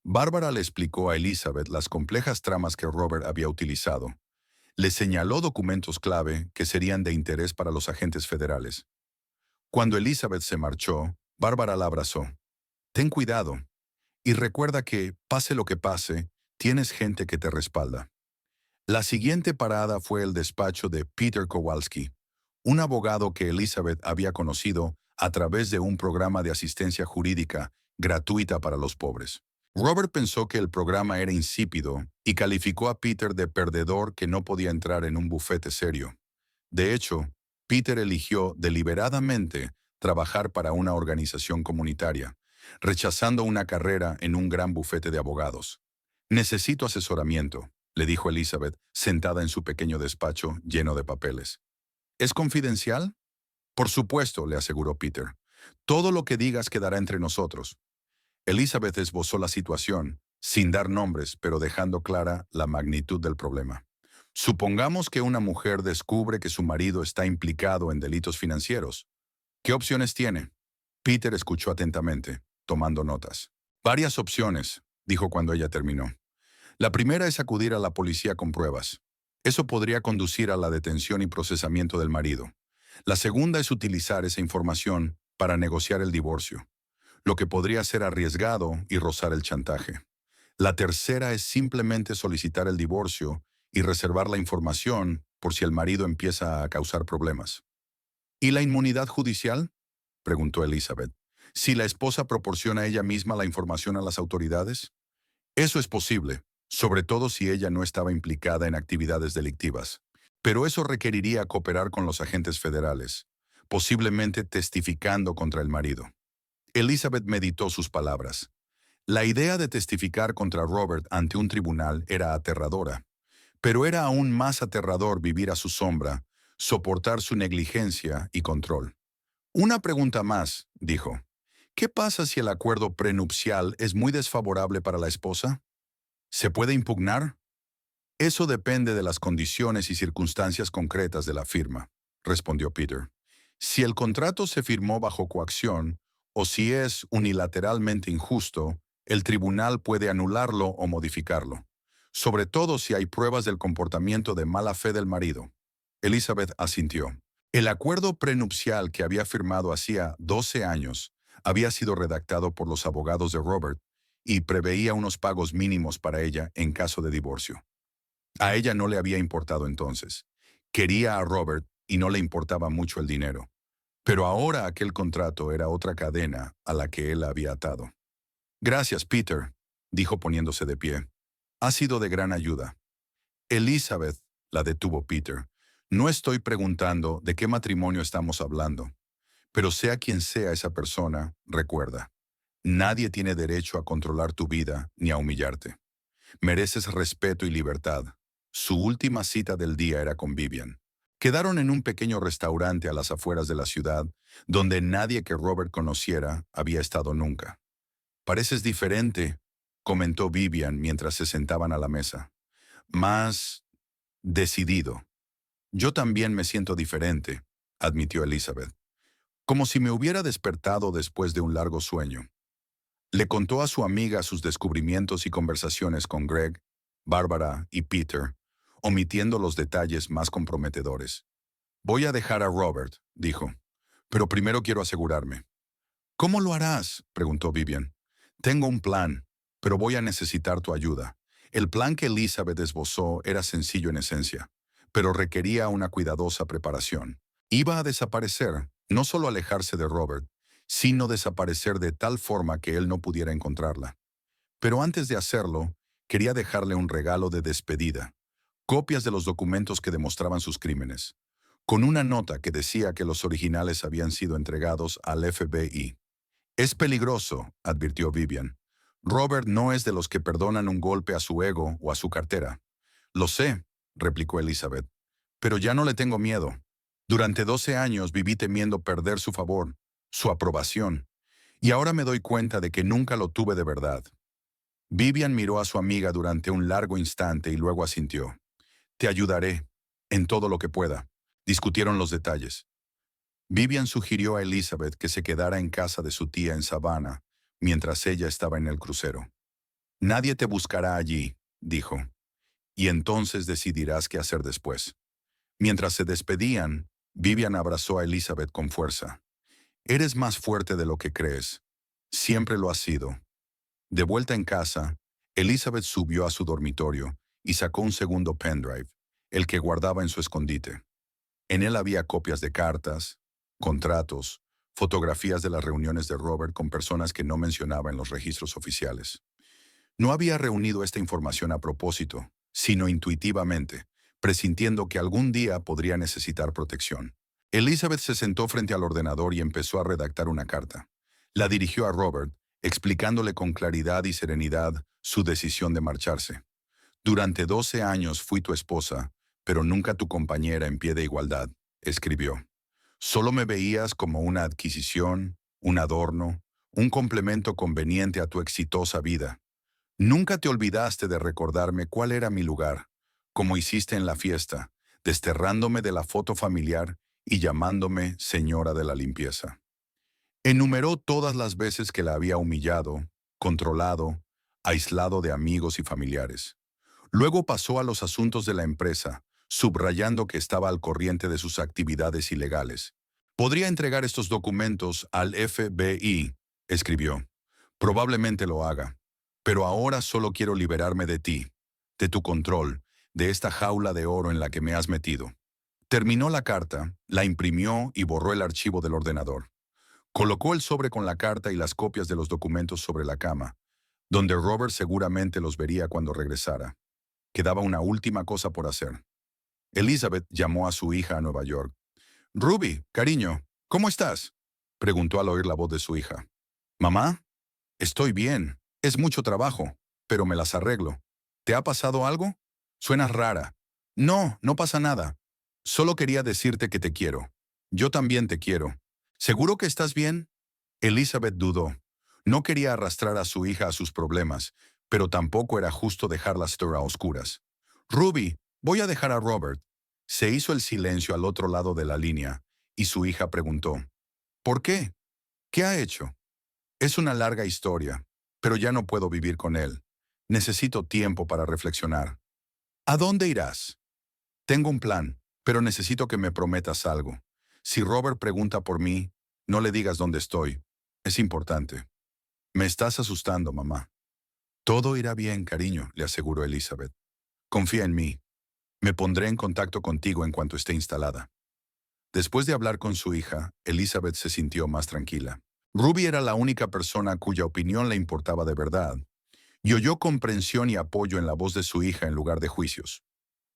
Bárbara le explicó a Elizabeth las complejas tramas que Robert había utilizado. Le señaló documentos clave que serían de interés para los agentes federales. Cuando Elizabeth se marchó, Bárbara la abrazó. Ten cuidado y recuerda que, pase lo que pase, tienes gente que te respalda. La siguiente parada fue el despacho de Peter Kowalski, un abogado que Elizabeth había conocido a través de un programa de asistencia jurídica gratuita para los pobres. Robert pensó que el programa era insípido y calificó a Peter de perdedor que no podía entrar en un bufete serio. De hecho, Peter eligió deliberadamente trabajar para una organización comunitaria, rechazando una carrera en un gran bufete de abogados. Necesito asesoramiento, le dijo Elizabeth, sentada en su pequeño despacho lleno de papeles. ¿Es confidencial? Por supuesto, le aseguró Peter. Todo lo que digas quedará entre nosotros. Elizabeth esbozó la situación, sin dar nombres, pero dejando clara la magnitud del problema. Supongamos que una mujer descubre que su marido está implicado en delitos financieros. ¿Qué opciones tiene? Peter escuchó atentamente, tomando notas. Varias opciones, dijo cuando ella terminó. La primera es acudir a la policía con pruebas. Eso podría conducir a la detención y procesamiento del marido. La segunda es utilizar esa información para negociar el divorcio, lo que podría ser arriesgado y rozar el chantaje. La tercera es simplemente solicitar el divorcio y reservar la información por si el marido empieza a causar problemas. ¿Y la inmunidad judicial? Preguntó Elizabeth. ¿Si la esposa proporciona ella misma la información a las autoridades? Eso es posible, sobre todo si ella no estaba implicada en actividades delictivas. Pero eso requeriría cooperar con los agentes federales, posiblemente testificando contra el marido. Elizabeth meditó sus palabras. La idea de testificar contra Robert ante un tribunal era aterradora, pero era aún más aterrador vivir a su sombra, soportar su negligencia y control. Una pregunta más, dijo. ¿Qué pasa si el acuerdo prenupcial es muy desfavorable para la esposa? ¿Se puede impugnar? Eso depende de las condiciones y circunstancias concretas de la firma, respondió Peter. Si el contrato se firmó bajo coacción o si es unilateralmente injusto, el tribunal puede anularlo o modificarlo, sobre todo si hay pruebas del comportamiento de mala fe del marido. Elizabeth asintió. El acuerdo prenupcial que había firmado hacía 12 años había sido redactado por los abogados de Robert y preveía unos pagos mínimos para ella en caso de divorcio. A ella no le había importado entonces. Quería a Robert y no le importaba mucho el dinero. Pero ahora aquel contrato era otra cadena a la que él la había atado. Gracias, Peter, dijo poniéndose de pie. Ha sido de gran ayuda. Elizabeth, la detuvo Peter. No estoy preguntando de qué matrimonio estamos hablando, pero sea quien sea esa persona, recuerda, nadie tiene derecho a controlar tu vida ni a humillarte. Mereces respeto y libertad. Su última cita del día era con Vivian. Quedaron en un pequeño restaurante a las afueras de la ciudad, donde nadie que Robert conociera había estado nunca. Pareces diferente, comentó Vivian mientras se sentaban a la mesa. Más decidido. Yo también me siento diferente, admitió Elizabeth, como si me hubiera despertado después de un largo sueño. Le contó a su amiga sus descubrimientos y conversaciones con Greg, Bárbara y Peter, omitiendo los detalles más comprometedores. Voy a dejar a Robert, dijo, pero primero quiero asegurarme. ¿Cómo lo harás?, preguntó Vivian. Tengo un plan, pero voy a necesitar tu ayuda. El plan que Elizabeth esbozó era sencillo en esencia, pero requería una cuidadosa preparación. Iba a desaparecer, no solo alejarse de Robert, sino desaparecer de tal forma que él no pudiera encontrarla. Pero antes de hacerlo, quería dejarle un regalo de despedida, copias de los documentos que demostraban sus crímenes, con una nota que decía que los originales habían sido entregados al FBI. Es peligroso, advirtió Vivian. Robert no es de los que perdonan un golpe a su ego o a su cartera. Lo sé, replicó Elizabeth, pero ya no le tengo miedo. Durante 12 años viví temiendo perder su favor, su aprobación, y ahora me doy cuenta de que nunca lo tuve de verdad. Vivian miró a su amiga durante un largo instante y luego asintió. Te ayudaré, en todo lo que pueda. Discutieron los detalles. Vivian sugirió a Elizabeth que se quedara en casa de su tía en Savannah, mientras ella estaba en el crucero. Nadie te buscará allí, dijo, y entonces decidirás qué hacer después. Mientras se despedían, Vivian abrazó a Elizabeth con fuerza. Eres más fuerte de lo que crees. Siempre lo has sido. De vuelta en casa, Elizabeth subió a su dormitorio y sacó un segundo pendrive, el que guardaba en su escondite. En él había copias de cartas, contratos, fotografías de las reuniones de Robert con personas que no mencionaba en los registros oficiales. No había reunido esta información a propósito, sino intuitivamente, presintiendo que algún día podría necesitar protección. Elizabeth se sentó frente al ordenador y empezó a redactar una carta. La dirigió a Robert, explicándole con claridad y serenidad su decisión de marcharse. Durante 12 años fui tu esposa, pero nunca tu compañera en pie de igualdad, escribió. Solo me veías como una adquisición, un adorno, un complemento conveniente a tu exitosa vida. Nunca te olvidaste de recordarme cuál era mi lugar, como hiciste en la fiesta, desterrándome de la foto familiar y llamándome señora de la limpieza. Enumeró todas las veces que la había humillado, controlado, aislado de amigos y familiares. Luego pasó a los asuntos de la empresa, subrayando que estaba al corriente de sus actividades ilegales. Podría entregar estos documentos al FBI, escribió. Probablemente lo haga. Pero ahora solo quiero liberarme de ti, de tu control, de esta jaula de oro en la que me has metido. Terminó la carta, la imprimió y borró el archivo del ordenador. Colocó el sobre con la carta y las copias de los documentos sobre la cama, donde Robert seguramente los vería cuando regresara. Quedaba una última cosa por hacer. Elizabeth llamó a su hija a Nueva York. «Ruby, cariño, ¿cómo estás?», preguntó al oír la voz de su hija. «Mamá, estoy bien. Es mucho trabajo, pero me las arreglo. ¿Te ha pasado algo? Suenas rara». «No, no pasa nada. Solo quería decirte que te quiero. Yo también te quiero. ¿Seguro que estás bien?». Elizabeth dudó. No quería arrastrar a su hija a sus problemas, pero tampoco era justo dejarlas a oscuras. «Ruby, voy a dejar a Robert». Se hizo el silencio al otro lado de la línea, y su hija preguntó, «¿Por qué? ¿Qué ha hecho?». «Es una larga historia, pero ya no puedo vivir con él. Necesito tiempo para reflexionar». «¿A dónde irás?». «Tengo un plan, pero necesito que me prometas algo. Si Robert pregunta por mí, no le digas dónde estoy. Es importante». «Me estás asustando, mamá». «Todo irá bien, cariño», le aseguró Elizabeth. «Confía en mí. Me pondré en contacto contigo en cuanto esté instalada». Después de hablar con su hija, Elizabeth se sintió más tranquila. Ruby era la única persona cuya opinión le importaba de verdad, y oyó comprensión y apoyo en la voz de su hija en lugar de juicios.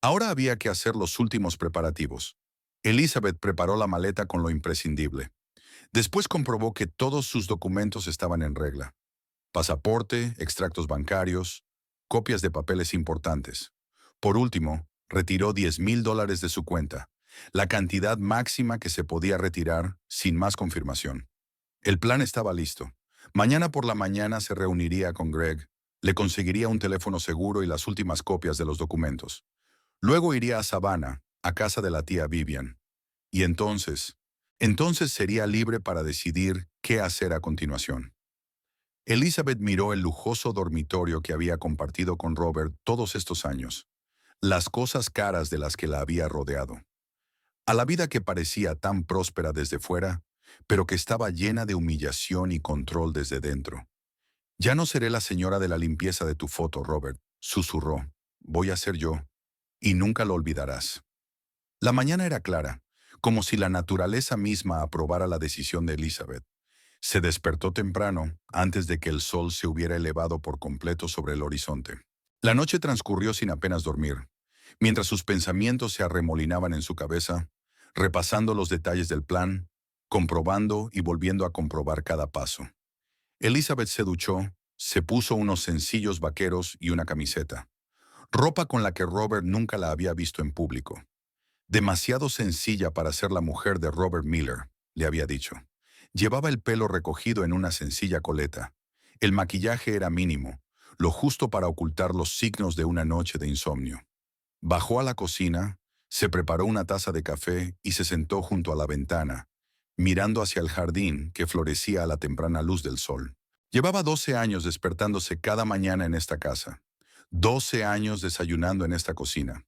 Ahora había que hacer los últimos preparativos. Elizabeth preparó la maleta con lo imprescindible. Después comprobó que todos sus documentos estaban en regla. Pasaporte, extractos bancarios, copias de papeles importantes. Por último, retiró $10,000 de su cuenta, la cantidad máxima que se podía retirar sin más confirmación. El plan estaba listo. Mañana por la mañana se reuniría con Greg, le conseguiría un teléfono seguro y las últimas copias de los documentos. Luego iría a Savannah, a casa de la tía Vivian. Y entonces sería libre para decidir qué hacer a continuación. Elizabeth miró el lujoso dormitorio que había compartido con Robert todos estos años, las cosas caras de las que la había rodeado, a la vida que parecía tan próspera desde fuera, pero que estaba llena de humillación y control desde dentro. «Ya no seré la señora de la limpieza de tu foto, Robert», susurró. «Voy a ser yo, y nunca lo olvidarás». La mañana era clara, como si la naturaleza misma aprobara la decisión de Elizabeth. Se despertó temprano, antes de que el sol se hubiera elevado por completo sobre el horizonte. La noche transcurrió sin apenas dormir, mientras sus pensamientos se arremolinaban en su cabeza, repasando los detalles del plan, comprobando y volviendo a comprobar cada paso. Elizabeth se duchó, se puso unos sencillos vaqueros y una camiseta, ropa con la que Robert nunca la había visto en público. Demasiado sencilla para ser la mujer de Robert Miller, le había dicho. Llevaba el pelo recogido en una sencilla coleta. El maquillaje era mínimo, lo justo para ocultar los signos de una noche de insomnio. Bajó a la cocina, se preparó una taza de café y se sentó junto a la ventana, mirando hacia el jardín que florecía a la temprana luz del sol. Llevaba 12 años despertándose cada mañana en esta casa, 12 años desayunando en esta cocina.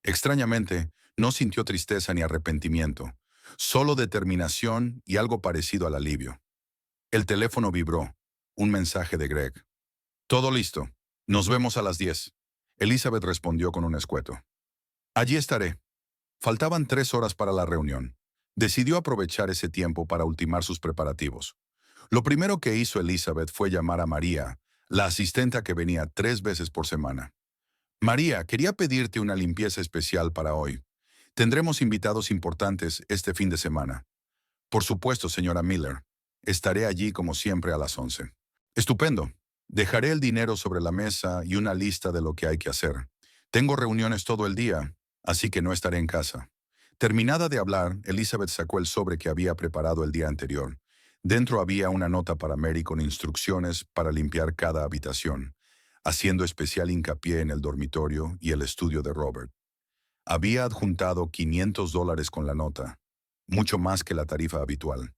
Extrañamente, no sintió tristeza ni arrepentimiento, solo determinación y algo parecido al alivio. El teléfono vibró, un mensaje de Greg. Todo listo. Nos vemos a las 10. Elizabeth respondió con un escueto. Allí estaré. Faltaban 3 horas para la reunión. Decidió aprovechar ese tiempo para ultimar sus preparativos. Lo primero que hizo Elizabeth fue llamar a María, la asistenta que venía 3 veces por semana. María, quería pedirte una limpieza especial para hoy. Tendremos invitados importantes este fin de semana. Por supuesto, señora Miller. Estaré allí como siempre a las 11. Estupendo. Dejaré el dinero sobre la mesa y una lista de lo que hay que hacer. Tengo reuniones todo el día, así que no estaré en casa. Terminada de hablar, Elizabeth sacó el sobre que había preparado el día anterior. Dentro había una nota para Mary con instrucciones para limpiar cada habitación, haciendo especial hincapié en el dormitorio y el estudio de Robert. Había adjuntado $500 con la nota, mucho más que la tarifa habitual.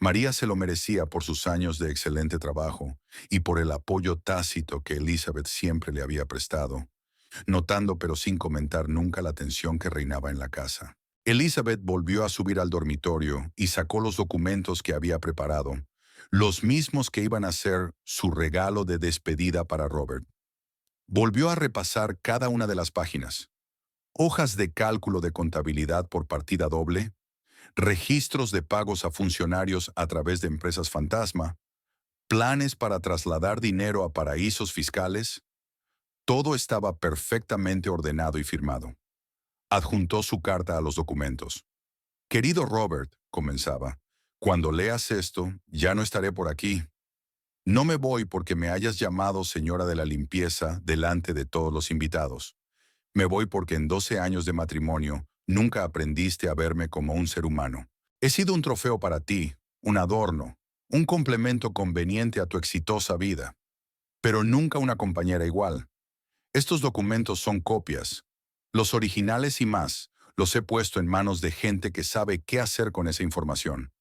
María se lo merecía por sus años de excelente trabajo y por el apoyo tácito que Elizabeth siempre le había prestado, notando pero sin comentar nunca la tensión que reinaba en la casa. Elizabeth volvió a subir al dormitorio y sacó los documentos que había preparado, los mismos que iban a ser su regalo de despedida para Robert. Volvió a repasar cada una de las páginas. Hojas de cálculo de contabilidad por partida doble, registros de pagos a funcionarios a través de empresas fantasma, planes para trasladar dinero a paraísos fiscales. Todo estaba perfectamente ordenado y firmado. Adjuntó su carta a los documentos. Querido Robert, comenzaba, cuando leas esto, ya no estaré por aquí. No me voy porque me hayas llamado señora de la limpieza delante de todos los invitados. Me voy porque en 12 años de matrimonio nunca aprendiste a verme como un ser humano. He sido un trofeo para ti, un adorno, un complemento conveniente a tu exitosa vida, pero nunca una compañera igual. Estos documentos son copias. Los originales y más los he puesto en manos de gente que sabe qué hacer con esa información.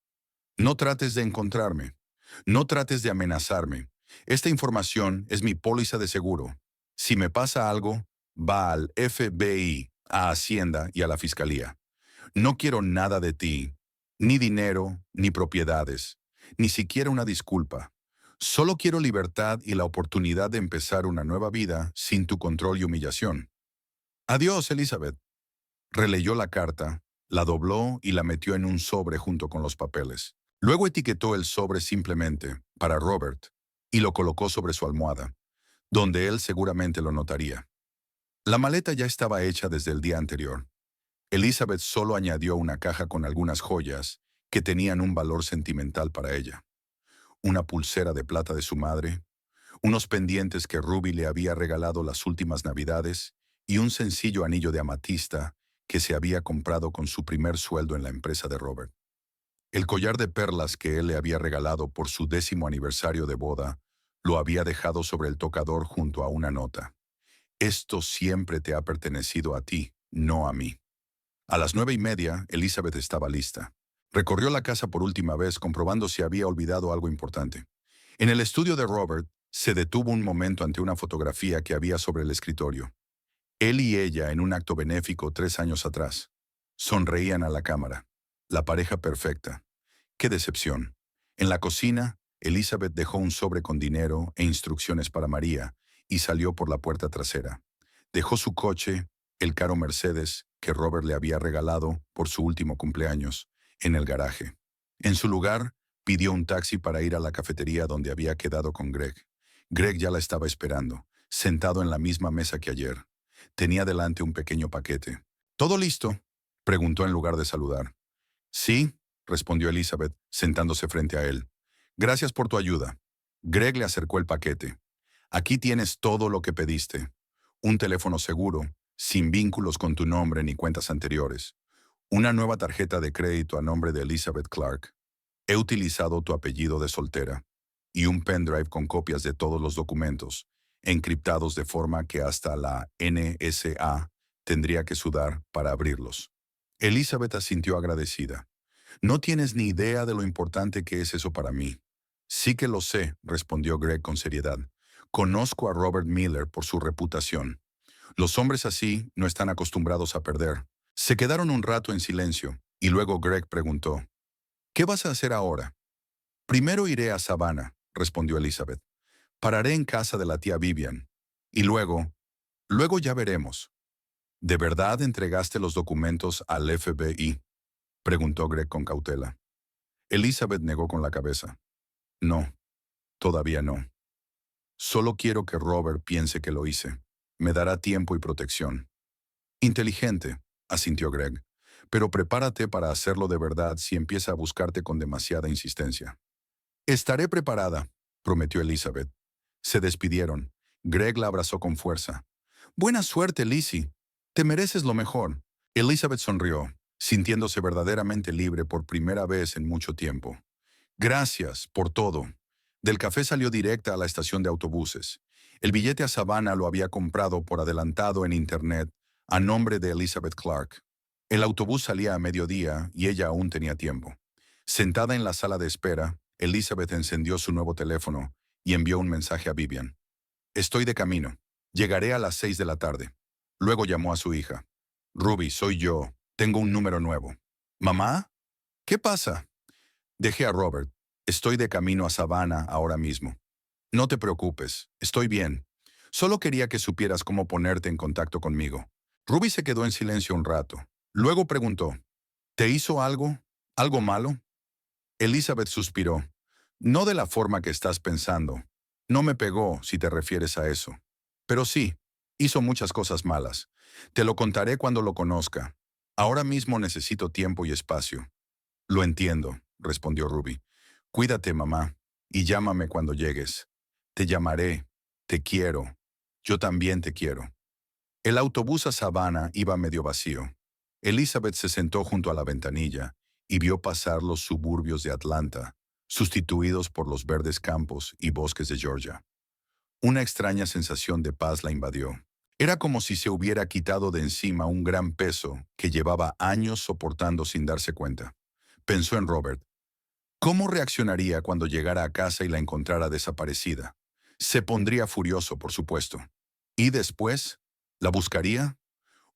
No trates de encontrarme. No trates de amenazarme. Esta información es mi póliza de seguro. Si me pasa algo, va al FBI, a Hacienda y a la Fiscalía. No quiero nada de ti, ni dinero, ni propiedades, ni siquiera una disculpa. Solo quiero libertad y la oportunidad de empezar una nueva vida sin tu control y humillación. Adiós, Elizabeth. Releyó la carta, la dobló y la metió en un sobre junto con los papeles. Luego etiquetó el sobre simplemente, para Robert, y lo colocó sobre su almohada, donde él seguramente lo notaría. La maleta ya estaba hecha desde el día anterior. Elizabeth solo añadió una caja con algunas joyas que tenían un valor sentimental para ella. Una pulsera de plata de su madre, unos pendientes que Ruby le había regalado las últimas Navidades y un sencillo anillo de amatista que se había comprado con su primer sueldo en la empresa de Robert. El collar de perlas que él le había regalado por su 10º aniversario de boda lo había dejado sobre el tocador junto a una nota. Esto siempre te ha pertenecido a ti, no a mí. A las 9:30, Elizabeth estaba lista. Recorrió la casa por última vez comprobando si había olvidado algo importante. En el estudio de Robert, se detuvo un momento ante una fotografía que había sobre el escritorio. Él y ella en un acto benéfico 3 años atrás. Sonreían a la cámara. La pareja perfecta. ¡Qué decepción! En la cocina, Elizabeth dejó un sobre con dinero e instrucciones para María y salió por la puerta trasera. Dejó su coche, el caro Mercedes que Robert le había regalado por su último cumpleaños, en el garaje. En su lugar, pidió un taxi para ir a la cafetería donde había quedado con Greg. Greg ya la estaba esperando, sentado en la misma mesa que ayer. Tenía delante un pequeño paquete. ¿Todo listo?, preguntó en lugar de saludar. Sí, respondió Elizabeth, sentándose frente a él. Gracias por tu ayuda. Greg le acercó el paquete. Aquí tienes todo lo que pediste. Un teléfono seguro, sin vínculos con tu nombre ni cuentas anteriores. Una nueva tarjeta de crédito a nombre de Elizabeth Clark. He utilizado tu apellido de soltera y un pendrive con copias de todos los documentos, encriptados de forma que hasta la NSA tendría que sudar para abrirlos. Elizabeth asintió agradecida. No tienes ni idea de lo importante que es eso para mí. Sí que lo sé, respondió Greg con seriedad. Conozco a Robert Miller por su reputación. Los hombres así no están acostumbrados a perder. Se quedaron un rato en silencio, y luego Greg preguntó, ¿qué vas a hacer ahora? Primero iré a Savannah, respondió Elizabeth. Pararé en casa de la tía Vivian. Y luego ya veremos. ¿De verdad entregaste los documentos al FBI? Preguntó Greg con cautela. Elizabeth negó con la cabeza. No, todavía no. Solo quiero que Robert piense que lo hice. Me dará tiempo y protección. Inteligente, asintió Greg. Pero prepárate para hacerlo de verdad si empieza a buscarte con demasiada insistencia. Estaré preparada, prometió Elizabeth. Se despidieron. Greg la abrazó con fuerza. Buena suerte, Lizzie. Te mereces lo mejor. Elizabeth sonrió, sintiéndose verdaderamente libre por primera vez en mucho tiempo. Gracias por todo. Del café salió directa a la estación de autobuses. El billete a Savannah lo había comprado por adelantado en Internet a nombre de Elizabeth Clark. El autobús salía a mediodía y ella aún tenía tiempo. Sentada en la sala de espera, Elizabeth encendió su nuevo teléfono y envió un mensaje a Vivian. Estoy de camino. Llegaré a las 6 de la tarde. Luego llamó a su hija. Ruby, soy yo. Tengo un número nuevo. ¿Mamá? ¿Qué pasa? Dejé a Robert. Estoy de camino a Savannah ahora mismo. No te preocupes, estoy bien. Solo quería que supieras cómo ponerte en contacto conmigo. Ruby se quedó en silencio un rato. Luego preguntó, ¿te hizo algo? ¿Algo malo? Elizabeth suspiró. No de la forma que estás pensando. No me pegó, si te refieres a eso. Pero sí, hizo muchas cosas malas. Te lo contaré cuando lo conozca. Ahora mismo necesito tiempo y espacio. Lo entiendo, respondió Ruby. Cuídate, mamá, y llámame cuando llegues. Te llamaré. Te quiero. Yo también te quiero. El autobús a Savannah iba medio vacío. Elizabeth se sentó junto a la ventanilla y vio pasar los suburbios de Atlanta, sustituidos por los verdes campos y bosques de Georgia. Una extraña sensación de paz la invadió. Era como si se hubiera quitado de encima un gran peso que llevaba años soportando sin darse cuenta. Pensó en Robert. ¿Cómo reaccionaría cuando llegara a casa y la encontrara desaparecida? Se pondría furioso, por supuesto. ¿Y después? ¿La buscaría?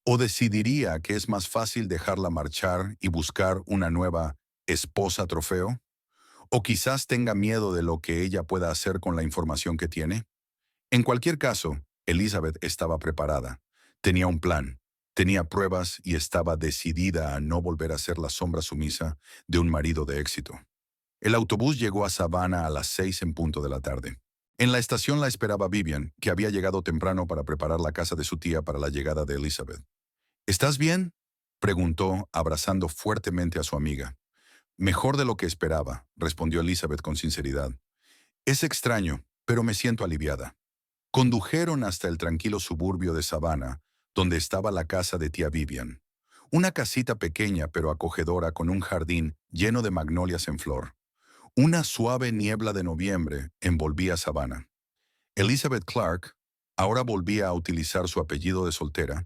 ¿O decidiría que es más fácil dejarla marchar y buscar una nueva esposa trofeo? ¿O quizás tenga miedo de lo que ella pueda hacer con la información que tiene? En cualquier caso, Elizabeth estaba preparada. Tenía un plan, tenía pruebas y estaba decidida a no volver a ser la sombra sumisa de un marido de éxito. El autobús llegó a Savannah a las 6 en punto de la tarde. En la estación la esperaba Vivian, que había llegado temprano para preparar la casa de su tía para la llegada de Elizabeth. ¿Estás bien?, preguntó, abrazando fuertemente a su amiga. Mejor de lo que esperaba, respondió Elizabeth con sinceridad. Es extraño, pero me siento aliviada. Condujeron hasta el tranquilo suburbio de Savannah, donde estaba la casa de tía Vivian. Una casita pequeña pero acogedora con un jardín lleno de magnolias en flor. Una suave niebla de noviembre envolvía Savannah. Elizabeth Clark, ahora volvía a utilizar su apellido de soltera,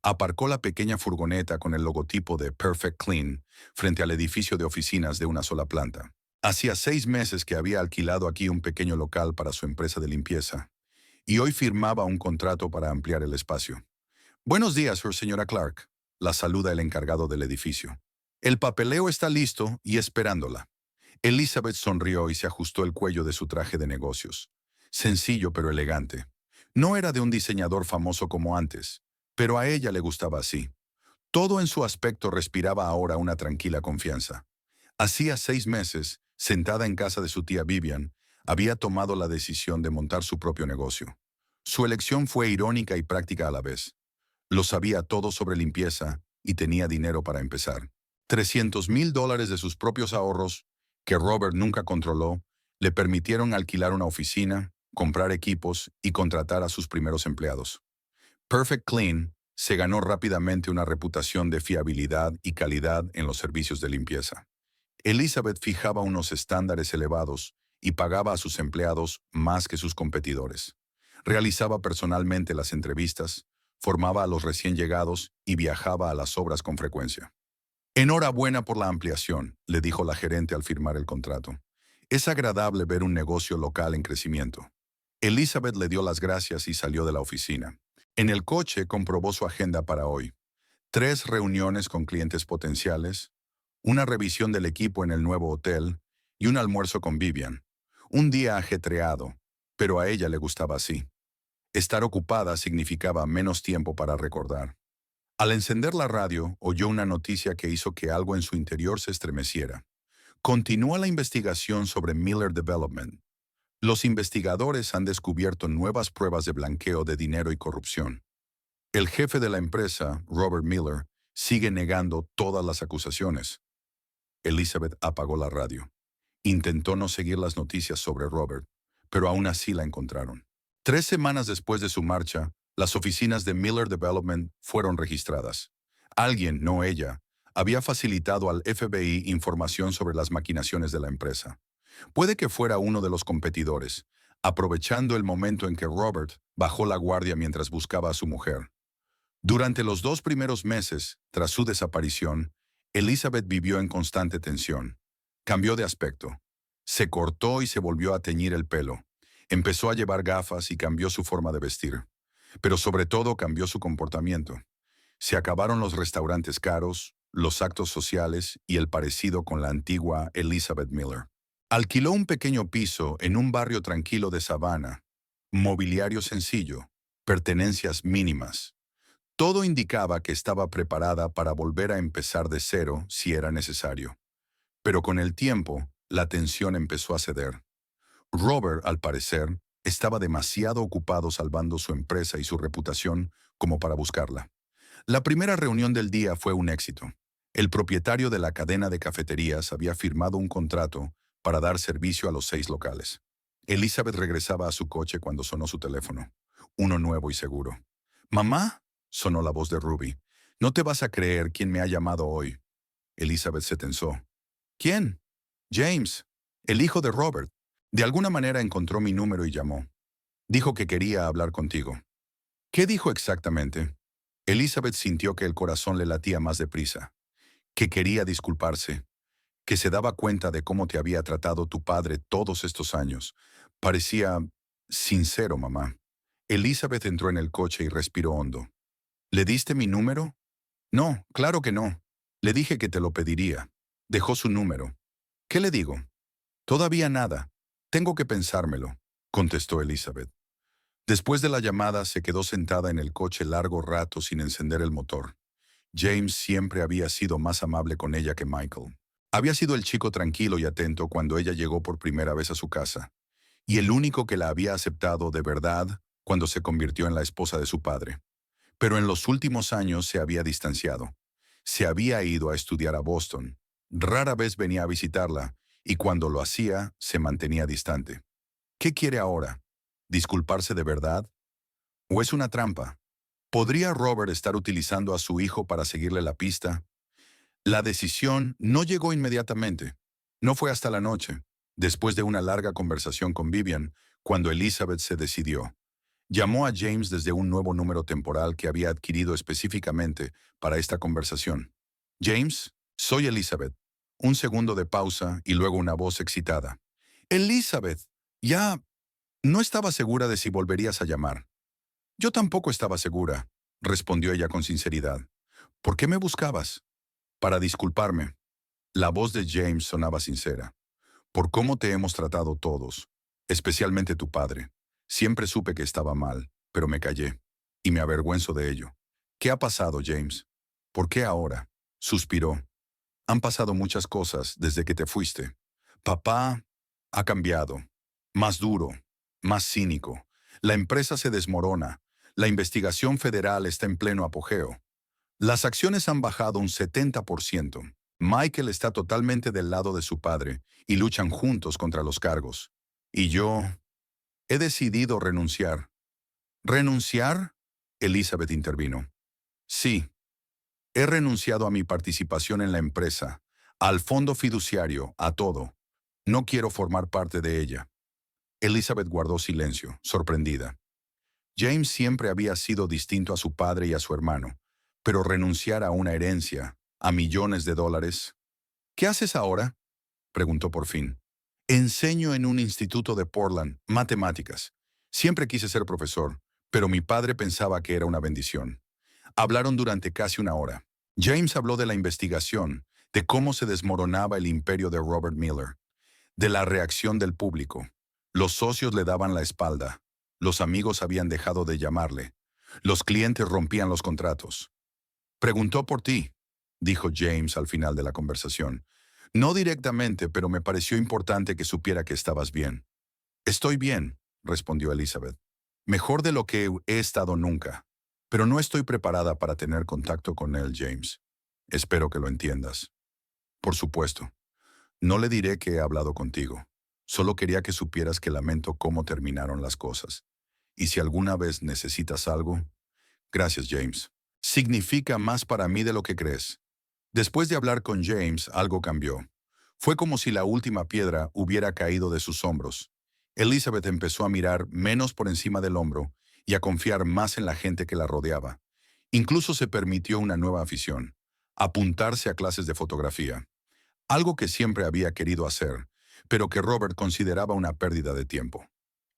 aparcó la pequeña furgoneta con el logotipo de Perfect Clean frente al edificio de oficinas de una sola planta. Hacía 6 meses que había alquilado aquí un pequeño local para su empresa de limpieza, y hoy firmaba un contrato para ampliar el espacio. Buenos días, señora Clark, la saluda el encargado del edificio. El papeleo está listo y esperándola. Elizabeth sonrió y se ajustó el cuello de su traje de negocios. Sencillo pero elegante. No era de un diseñador famoso como antes, pero a ella le gustaba así. Todo en su aspecto respiraba ahora una tranquila confianza. Hacía 6 meses, sentada en casa de su tía Vivian, había tomado la decisión de montar su propio negocio. Su elección fue irónica y práctica a la vez. Lo sabía todo sobre limpieza y tenía dinero para empezar. $300,000 de sus propios ahorros, que Robert nunca controló, le permitieron alquilar una oficina, comprar equipos y contratar a sus primeros empleados. Perfect Clean se ganó rápidamente una reputación de fiabilidad y calidad en los servicios de limpieza. Elizabeth fijaba unos estándares elevados y pagaba a sus empleados más que sus competidores. Realizaba personalmente las entrevistas, formaba a los recién llegados y viajaba a las obras con frecuencia. Enhorabuena por la ampliación, le dijo la gerente al firmar el contrato. Es agradable ver un negocio local en crecimiento. Elizabeth le dio las gracias y salió de la oficina. En el coche comprobó su agenda para hoy. 3 reuniones con clientes potenciales, una revisión del equipo en el nuevo hotel y un almuerzo con Vivian. Un día ajetreado, pero a ella le gustaba así. Estar ocupada significaba menos tiempo para recordar. Al encender la radio, oyó una noticia que hizo que algo en su interior se estremeciera. Continúa la investigación sobre Miller Development. Los investigadores han descubierto nuevas pruebas de blanqueo de dinero y corrupción. El jefe de la empresa, Robert Miller, sigue negando todas las acusaciones. Elizabeth apagó la radio. Intentó no seguir las noticias sobre Robert, pero aún así la encontraron. 3 semanas después de su marcha, las oficinas de Miller Development fueron registradas. Alguien, no ella, había facilitado al FBI información sobre las maquinaciones de la empresa. Puede que fuera uno de los competidores, aprovechando el momento en que Robert bajó la guardia mientras buscaba a su mujer. Durante los 2 primeros meses, tras su desaparición, Elizabeth vivió en constante tensión. Cambió de aspecto. Se cortó y se volvió a teñir el pelo. Empezó a llevar gafas y cambió su forma de vestir. Pero sobre todo cambió su comportamiento. Se acabaron los restaurantes caros, los actos sociales y el parecido con la antigua Elizabeth Miller. Alquiló un pequeño piso en un barrio tranquilo de Savannah. Mobiliario sencillo, pertenencias mínimas. Todo indicaba que estaba preparada para volver a empezar de cero si era necesario. Pero con el tiempo, la tensión empezó a ceder. Robert, al parecer, estaba demasiado ocupado salvando su empresa y su reputación como para buscarla. La primera reunión del día fue un éxito. El propietario de la cadena de cafeterías había firmado un contrato para dar servicio a los 6 locales. Elizabeth regresaba a su coche cuando sonó su teléfono. Uno nuevo y seguro. «¿Mamá?», sonó la voz de Ruby. «No te vas a creer quién me ha llamado hoy». Elizabeth se tensó. «¿Quién?» «James, el hijo de Robert. De alguna manera encontró mi número y llamó. Dijo que quería hablar contigo». «¿Qué dijo exactamente?» Elizabeth sintió que el corazón le latía más deprisa. Que quería disculparse. Que se daba cuenta de cómo te había tratado tu padre todos estos años. Parecía sincero, mamá. Elizabeth entró en el coche y respiró hondo. «¿Le diste mi número?» «No, claro que no. Le dije que te lo pediría. Dejó su número». «¿Qué le digo?» «Todavía nada. Tengo que pensármelo», contestó Elizabeth. Después de la llamada, se quedó sentada en el coche largo rato sin encender el motor. James siempre había sido más amable con ella que Michael. Había sido el chico tranquilo y atento cuando ella llegó por primera vez a su casa, y el único que la había aceptado de verdad cuando se convirtió en la esposa de su padre. Pero en los últimos años se había distanciado. Se había ido a estudiar a Boston. Rara vez venía a visitarla, y cuando lo hacía, se mantenía distante. ¿Qué quiere ahora? ¿Disculparse de verdad? ¿O es una trampa? ¿Podría Robert estar utilizando a su hijo para seguirle la pista? La decisión no llegó inmediatamente. No fue hasta la noche, después de una larga conversación con Vivian, cuando Elizabeth se decidió. Llamó a James desde un nuevo número temporal que había adquirido específicamente para esta conversación. «James, soy Elizabeth». Un segundo de pausa y luego una voz excitada. «Elizabeth, ya no estaba segura de si volverías a llamar». «Yo tampoco estaba segura», respondió ella con sinceridad. «¿Por qué me buscabas?» «Para disculparme». La voz de James sonaba sincera. «Por cómo te hemos tratado todos, especialmente tu padre. Siempre supe que estaba mal, pero me callé, y me avergüenzo de ello». «¿Qué ha pasado, James? ¿Por qué ahora?» Suspiró. «Han pasado muchas cosas desde que te fuiste. Papá ha cambiado. Más duro, más cínico. La empresa se desmorona. La investigación federal está en pleno apogeo. Las acciones han bajado un 70%. Michael está totalmente del lado de su padre y luchan juntos contra los cargos. Y yo he decidido renunciar». «¿Renunciar?», Elizabeth intervino. «Sí, he renunciado a mi participación en la empresa, Al fondo fiduciario, a todo. No quiero formar parte de ella. Elizabeth guardó silencio, sorprendida. James siempre había sido distinto a su padre y a su hermano, pero renunciar a una herencia, a millones de dólares. ¿Qué haces ahora?, preguntó por fin. Enseño en un instituto de Portland, matemáticas. Siempre quise ser profesor, pero mi padre pensaba que era una bendición. Hablaron durante casi una hora. James habló de la investigación, de cómo se desmoronaba el imperio de Robert Miller, de la reacción del público. Los socios le daban la espalda. Los amigos habían dejado de llamarle. Los clientes rompían los contratos. Preguntó por ti, dijo James al final de la conversación. No directamente, pero me pareció importante que supiera que estabas bien. Estoy bien, respondió Elizabeth. Mejor de lo que he estado nunca. Pero no estoy preparada para tener contacto con él, James. Espero que lo entiendas. Por supuesto. No le diré que he hablado contigo. Solo quería que supieras que lamento cómo terminaron las cosas. Y si alguna vez necesitas algo... Gracias, James. Significa más para mí de lo que crees. Después de hablar con James, algo cambió. Fue como si la última piedra hubiera caído de sus hombros. Elizabeth empezó a mirar menos por encima del hombro y a confiar más en la gente que la rodeaba. Incluso se permitió una nueva afición: apuntarse a clases de fotografía. Algo que siempre había querido hacer, pero que Robert consideraba una pérdida de tiempo.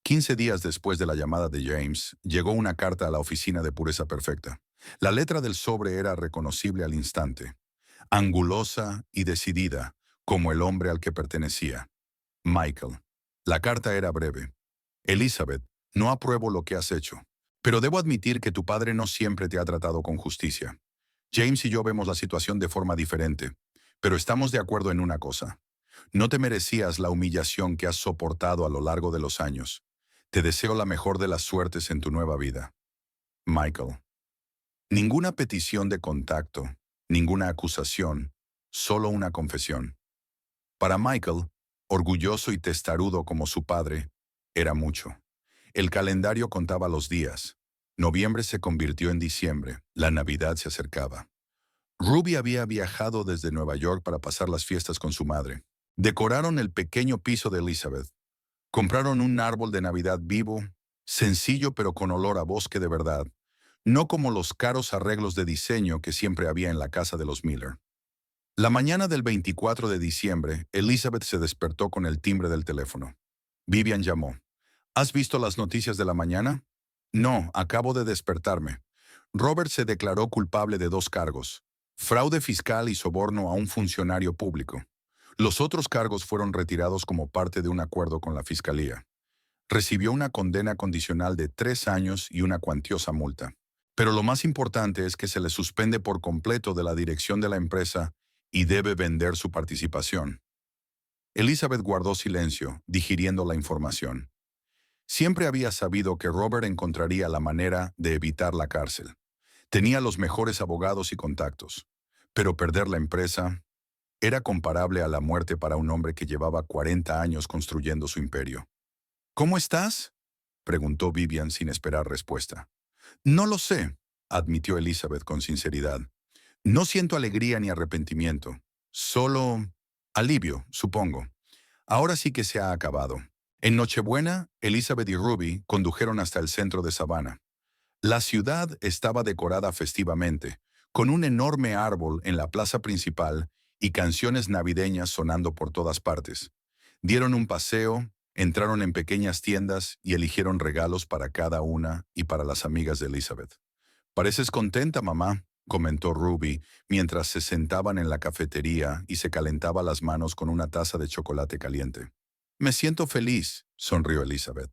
15 días después de la llamada de James, llegó una carta a la oficina de Pureza Perfecta. La letra del sobre era reconocible al instante, angulosa y decidida, como el hombre al que pertenecía. Michael. La carta era breve. Elizabeth, no apruebo lo que has hecho, pero debo admitir que tu padre no siempre te ha tratado con justicia. James y yo vemos la situación de forma diferente, pero estamos de acuerdo en una cosa. No te merecías la humillación que has soportado a lo largo de los años. Te deseo la mejor de las suertes en tu nueva vida. Michael. Ninguna petición de contacto, ninguna acusación, solo una confesión. Para Michael, orgulloso y testarudo como su padre, era mucho. El calendario contaba los días. Noviembre se convirtió en diciembre, la Navidad se acercaba. Ruby había viajado desde Nueva York para pasar las fiestas con su madre. Decoraron el pequeño piso de Elizabeth. Compraron un árbol de Navidad vivo, sencillo pero con olor a bosque de verdad, no como los caros arreglos de diseño que siempre había en la casa de los Miller. La mañana del 24 de diciembre, Elizabeth se despertó con el timbre del teléfono. Vivian llamó. ¿Has visto las noticias de la mañana? No, acabo de despertarme. Robert se declaró culpable de 2 cargos: fraude fiscal y soborno a un funcionario público. Los otros cargos fueron retirados como parte de un acuerdo con la fiscalía. Recibió una condena condicional de 3 años y una cuantiosa multa. Pero lo más importante es que se le suspende por completo de la dirección de la empresa y debe vender su participación. Elizabeth guardó silencio, digiriendo la información. Siempre había sabido que Robert encontraría la manera de evitar la cárcel. Tenía los mejores abogados y contactos. Pero perder la empresa era comparable a la muerte para un hombre que llevaba 40 años construyendo su imperio. ¿Cómo estás?, preguntó Vivian sin esperar respuesta. No lo sé, admitió Elizabeth con sinceridad. No siento alegría ni arrepentimiento. Solo alivio, supongo. Ahora sí que se ha acabado. En Nochebuena, Elizabeth y Ruby condujeron hasta el centro de Savannah. La ciudad estaba decorada festivamente, con un enorme árbol en la plaza principal y canciones navideñas sonando por todas partes. Dieron un paseo, entraron en pequeñas tiendas y eligieron regalos para cada una y para las amigas de Elizabeth. «Pareces contenta, mamá», comentó Ruby, mientras se sentaban en la cafetería y se calentaba las manos con una taza de chocolate caliente. «Me siento feliz», sonrió Elizabeth.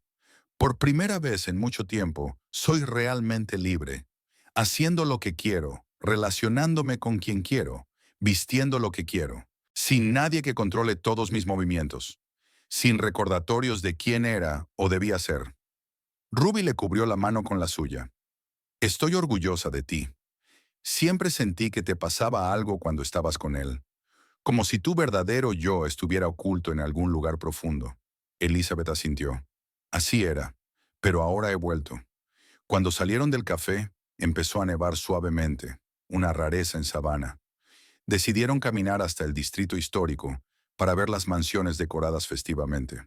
«Por primera vez en mucho tiempo, soy realmente libre, haciendo lo que quiero, relacionándome con quien quiero, vistiendo lo que quiero, sin nadie que controle todos mis movimientos, sin recordatorios de quién era o debía ser». Ruby le cubrió la mano con la suya. «Estoy orgullosa de ti. Siempre sentí que te pasaba algo cuando estabas con él, como si tu verdadero yo estuviera oculto en algún lugar profundo». Elizabeth asintió. «Así era, pero ahora he vuelto». Cuando salieron del café, empezó a nevar suavemente, una rareza en Savannah. Decidieron caminar hasta el distrito histórico para ver las mansiones decoradas festivamente.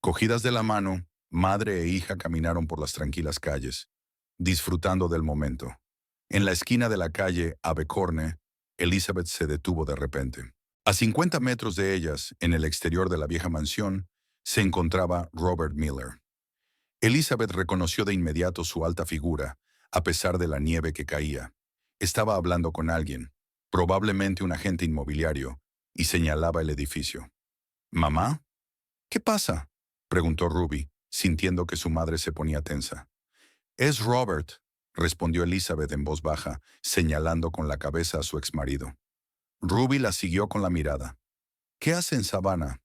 Cogidas de la mano, madre e hija caminaron por las tranquilas calles, disfrutando del momento. En la esquina de la calle Abercorn, Elizabeth se detuvo de repente. A 50 metros de ellas, en el exterior de la vieja mansión, se encontraba Robert Miller. Elizabeth reconoció de inmediato su alta figura, a pesar de la nieve que caía. Estaba hablando con alguien, probablemente un agente inmobiliario, y señalaba el edificio. ¿Mamá? ¿Qué pasa?, preguntó Ruby, sintiendo que su madre se ponía tensa. Es Robert, respondió Elizabeth en voz baja, señalando con la cabeza a su exmarido. Ruby la siguió con la mirada. ¿Qué hace en Savannah?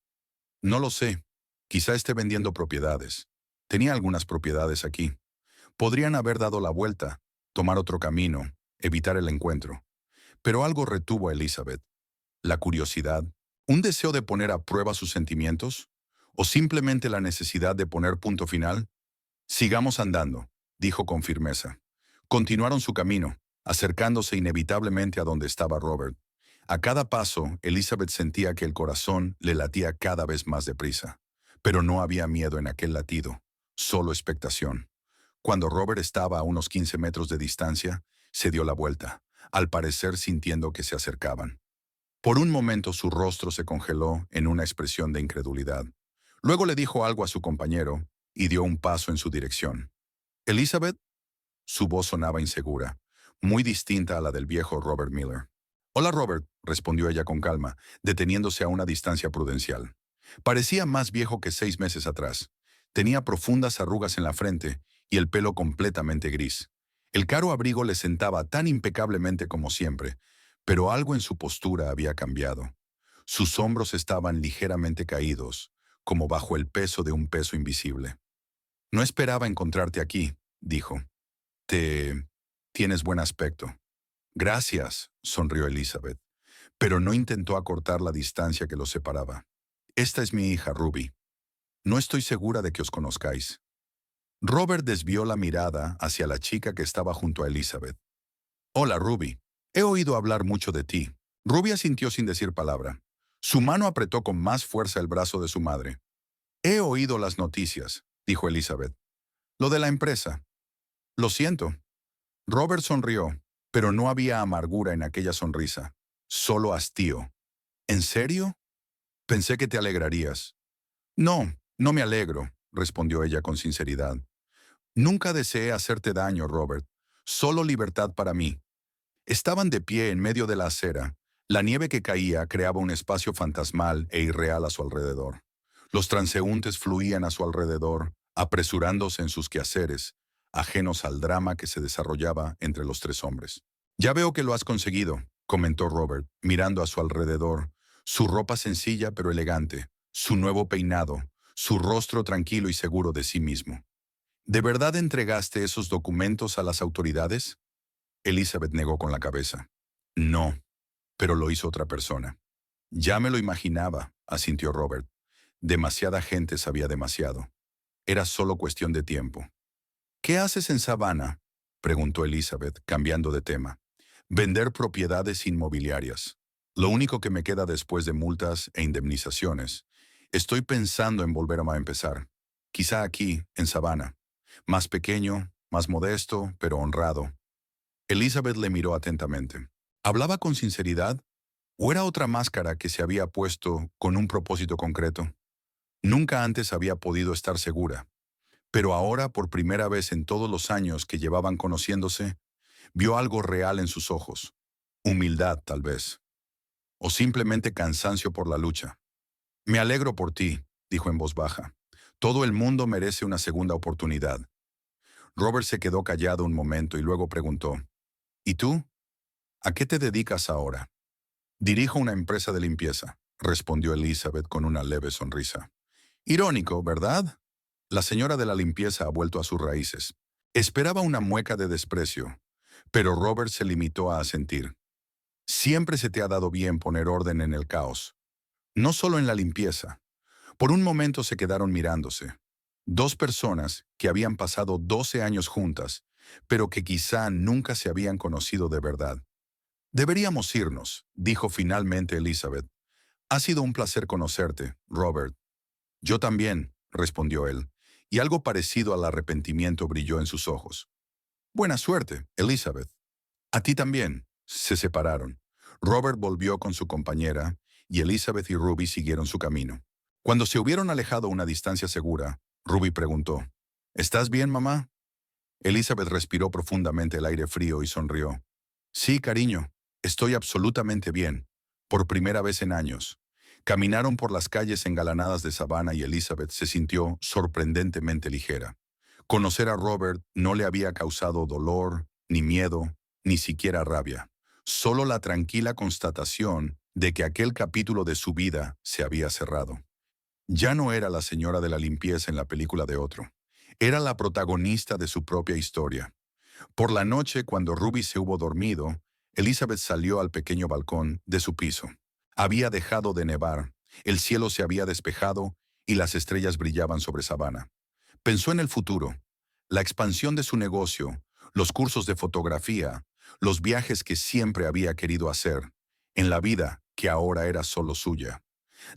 No lo sé. Quizá esté vendiendo propiedades. Tenía algunas propiedades aquí. Podrían haber dado la vuelta, tomar otro camino, evitar el encuentro. Pero algo retuvo a Elizabeth. La curiosidad, un deseo de poner a prueba sus sentimientos, o simplemente la necesidad de poner punto final. Sigamos andando, dijo con firmeza. Continuaron su camino, acercándose inevitablemente a donde estaba Robert. A cada paso, Elizabeth sentía que el corazón le latía cada vez más deprisa. Pero no había miedo en aquel latido, solo expectación. Cuando Robert estaba a unos 15 metros de distancia, se dio la vuelta, al parecer sintiendo que se acercaban. Por un momento su rostro se congeló en una expresión de incredulidad. Luego le dijo algo a su compañero y dio un paso en su dirección. ¿Elizabeth? Su voz sonaba insegura, muy distinta a la del viejo Robert Miller. Hola, Robert, respondió ella con calma, deteniéndose a una distancia prudencial. Parecía más viejo que 6 meses atrás. Tenía profundas arrugas en la frente y el pelo completamente gris. El caro abrigo le sentaba tan impecablemente como siempre, pero algo en su postura había cambiado. Sus hombros estaban ligeramente caídos, como bajo el peso de un peso invisible. No esperaba encontrarte aquí, dijo. Tienes buen aspecto. Gracias, sonrió Elizabeth, pero no intentó acortar la distancia que los separaba. Esta es mi hija, Ruby. No estoy segura de que os conozcáis. Robert desvió la mirada hacia la chica que estaba junto a Elizabeth. Hola, Ruby. He oído hablar mucho de ti. Ruby asintió sin decir palabra. Su mano apretó con más fuerza el brazo de su madre. He oído las noticias, dijo Elizabeth. Lo de la empresa. Lo siento. Robert sonrió, pero no había amargura en aquella sonrisa, solo hastío. ¿En serio? Pensé que te alegrarías. No, no me alegro, respondió ella con sinceridad. Nunca deseé hacerte daño, Robert. Solo libertad para mí. Estaban de pie en medio de la acera. La nieve que caía creaba un espacio fantasmal e irreal a su alrededor. Los transeúntes fluían a su alrededor, apresurándose en sus quehaceres, ajenos al drama que se desarrollaba entre los tres hombres. Ya veo que lo has conseguido, comentó Robert, mirando a su alrededor, su ropa sencilla pero elegante, su nuevo peinado, su rostro tranquilo y seguro de sí mismo. ¿De verdad entregaste esos documentos a las autoridades? Elizabeth negó con la cabeza. No, pero lo hizo otra persona. Ya me lo imaginaba, asintió Robert. Demasiada gente sabía demasiado. Era solo cuestión de tiempo. ¿Qué haces en Savannah?, preguntó Elizabeth, cambiando de tema. Vender propiedades inmobiliarias. Lo único que me queda después de multas e indemnizaciones. Estoy pensando en volver a empezar. Quizá aquí, en Savannah. Más pequeño, más modesto, pero honrado. Elizabeth le miró atentamente. ¿Hablaba con sinceridad? ¿O era otra máscara que se había puesto con un propósito concreto? Nunca antes había podido estar segura. Pero ahora, por primera vez en todos los años que llevaban conociéndose, vio algo real en sus ojos. Humildad, tal vez. O simplemente cansancio por la lucha. Me alegro por ti, dijo en voz baja. Todo el mundo merece una segunda oportunidad. Robert se quedó callado un momento y luego preguntó, ¿y tú? ¿A qué te dedicas ahora? Dirijo una empresa de limpieza, respondió Elizabeth con una leve sonrisa. Irónico, ¿verdad? La señora de la limpieza ha vuelto a sus raíces. Esperaba una mueca de desprecio, pero Robert se limitó a asentir. Siempre se te ha dado bien poner orden en el caos. No solo en la limpieza. Por un momento se quedaron mirándose. Dos personas que habían pasado 12 años juntas, pero que quizá nunca se habían conocido de verdad. Deberíamos irnos, dijo finalmente Elizabeth. Ha sido un placer conocerte, Robert. Yo también, respondió él, y algo parecido al arrepentimiento brilló en sus ojos. Buena suerte, Elizabeth. A ti también. Se separaron. Robert volvió con su compañera, y Elizabeth y Ruby siguieron su camino. Cuando se hubieron alejado a una distancia segura, Ruby preguntó, ¿Estás bien, mamá? Elizabeth respiró profundamente el aire frío y sonrió. Sí, cariño, estoy absolutamente bien, por primera vez en años. Caminaron por las calles engalanadas de Savannah y Elizabeth se sintió sorprendentemente ligera. Conocer a Robert no le había causado dolor, ni miedo, ni siquiera rabia. Solo la tranquila constatación de que aquel capítulo de su vida se había cerrado. Ya no era la señora de la limpieza en la película de otro. Era la protagonista de su propia historia. Por la noche, cuando Ruby se hubo dormido, Elizabeth salió al pequeño balcón de su piso. Había dejado de nevar, el cielo se había despejado y las estrellas brillaban sobre Savannah. Pensó en el futuro, la expansión de su negocio, los cursos de fotografía, los viajes que siempre había querido hacer, en la vida que ahora era solo suya.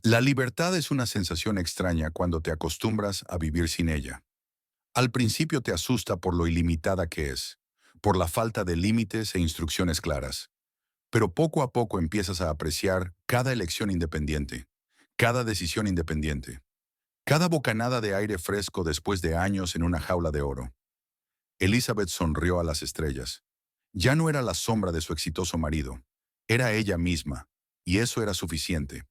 La libertad es una sensación extraña cuando te acostumbras a vivir sin ella. Al principio te asusta por lo ilimitada que es, por la falta de límites e instrucciones claras. Pero poco a poco empiezas a apreciar cada elección independiente, cada decisión independiente, cada bocanada de aire fresco después de años en una jaula de oro. Elizabeth sonrió a las estrellas. Ya no era la sombra de su exitoso marido, era ella misma, y eso era suficiente.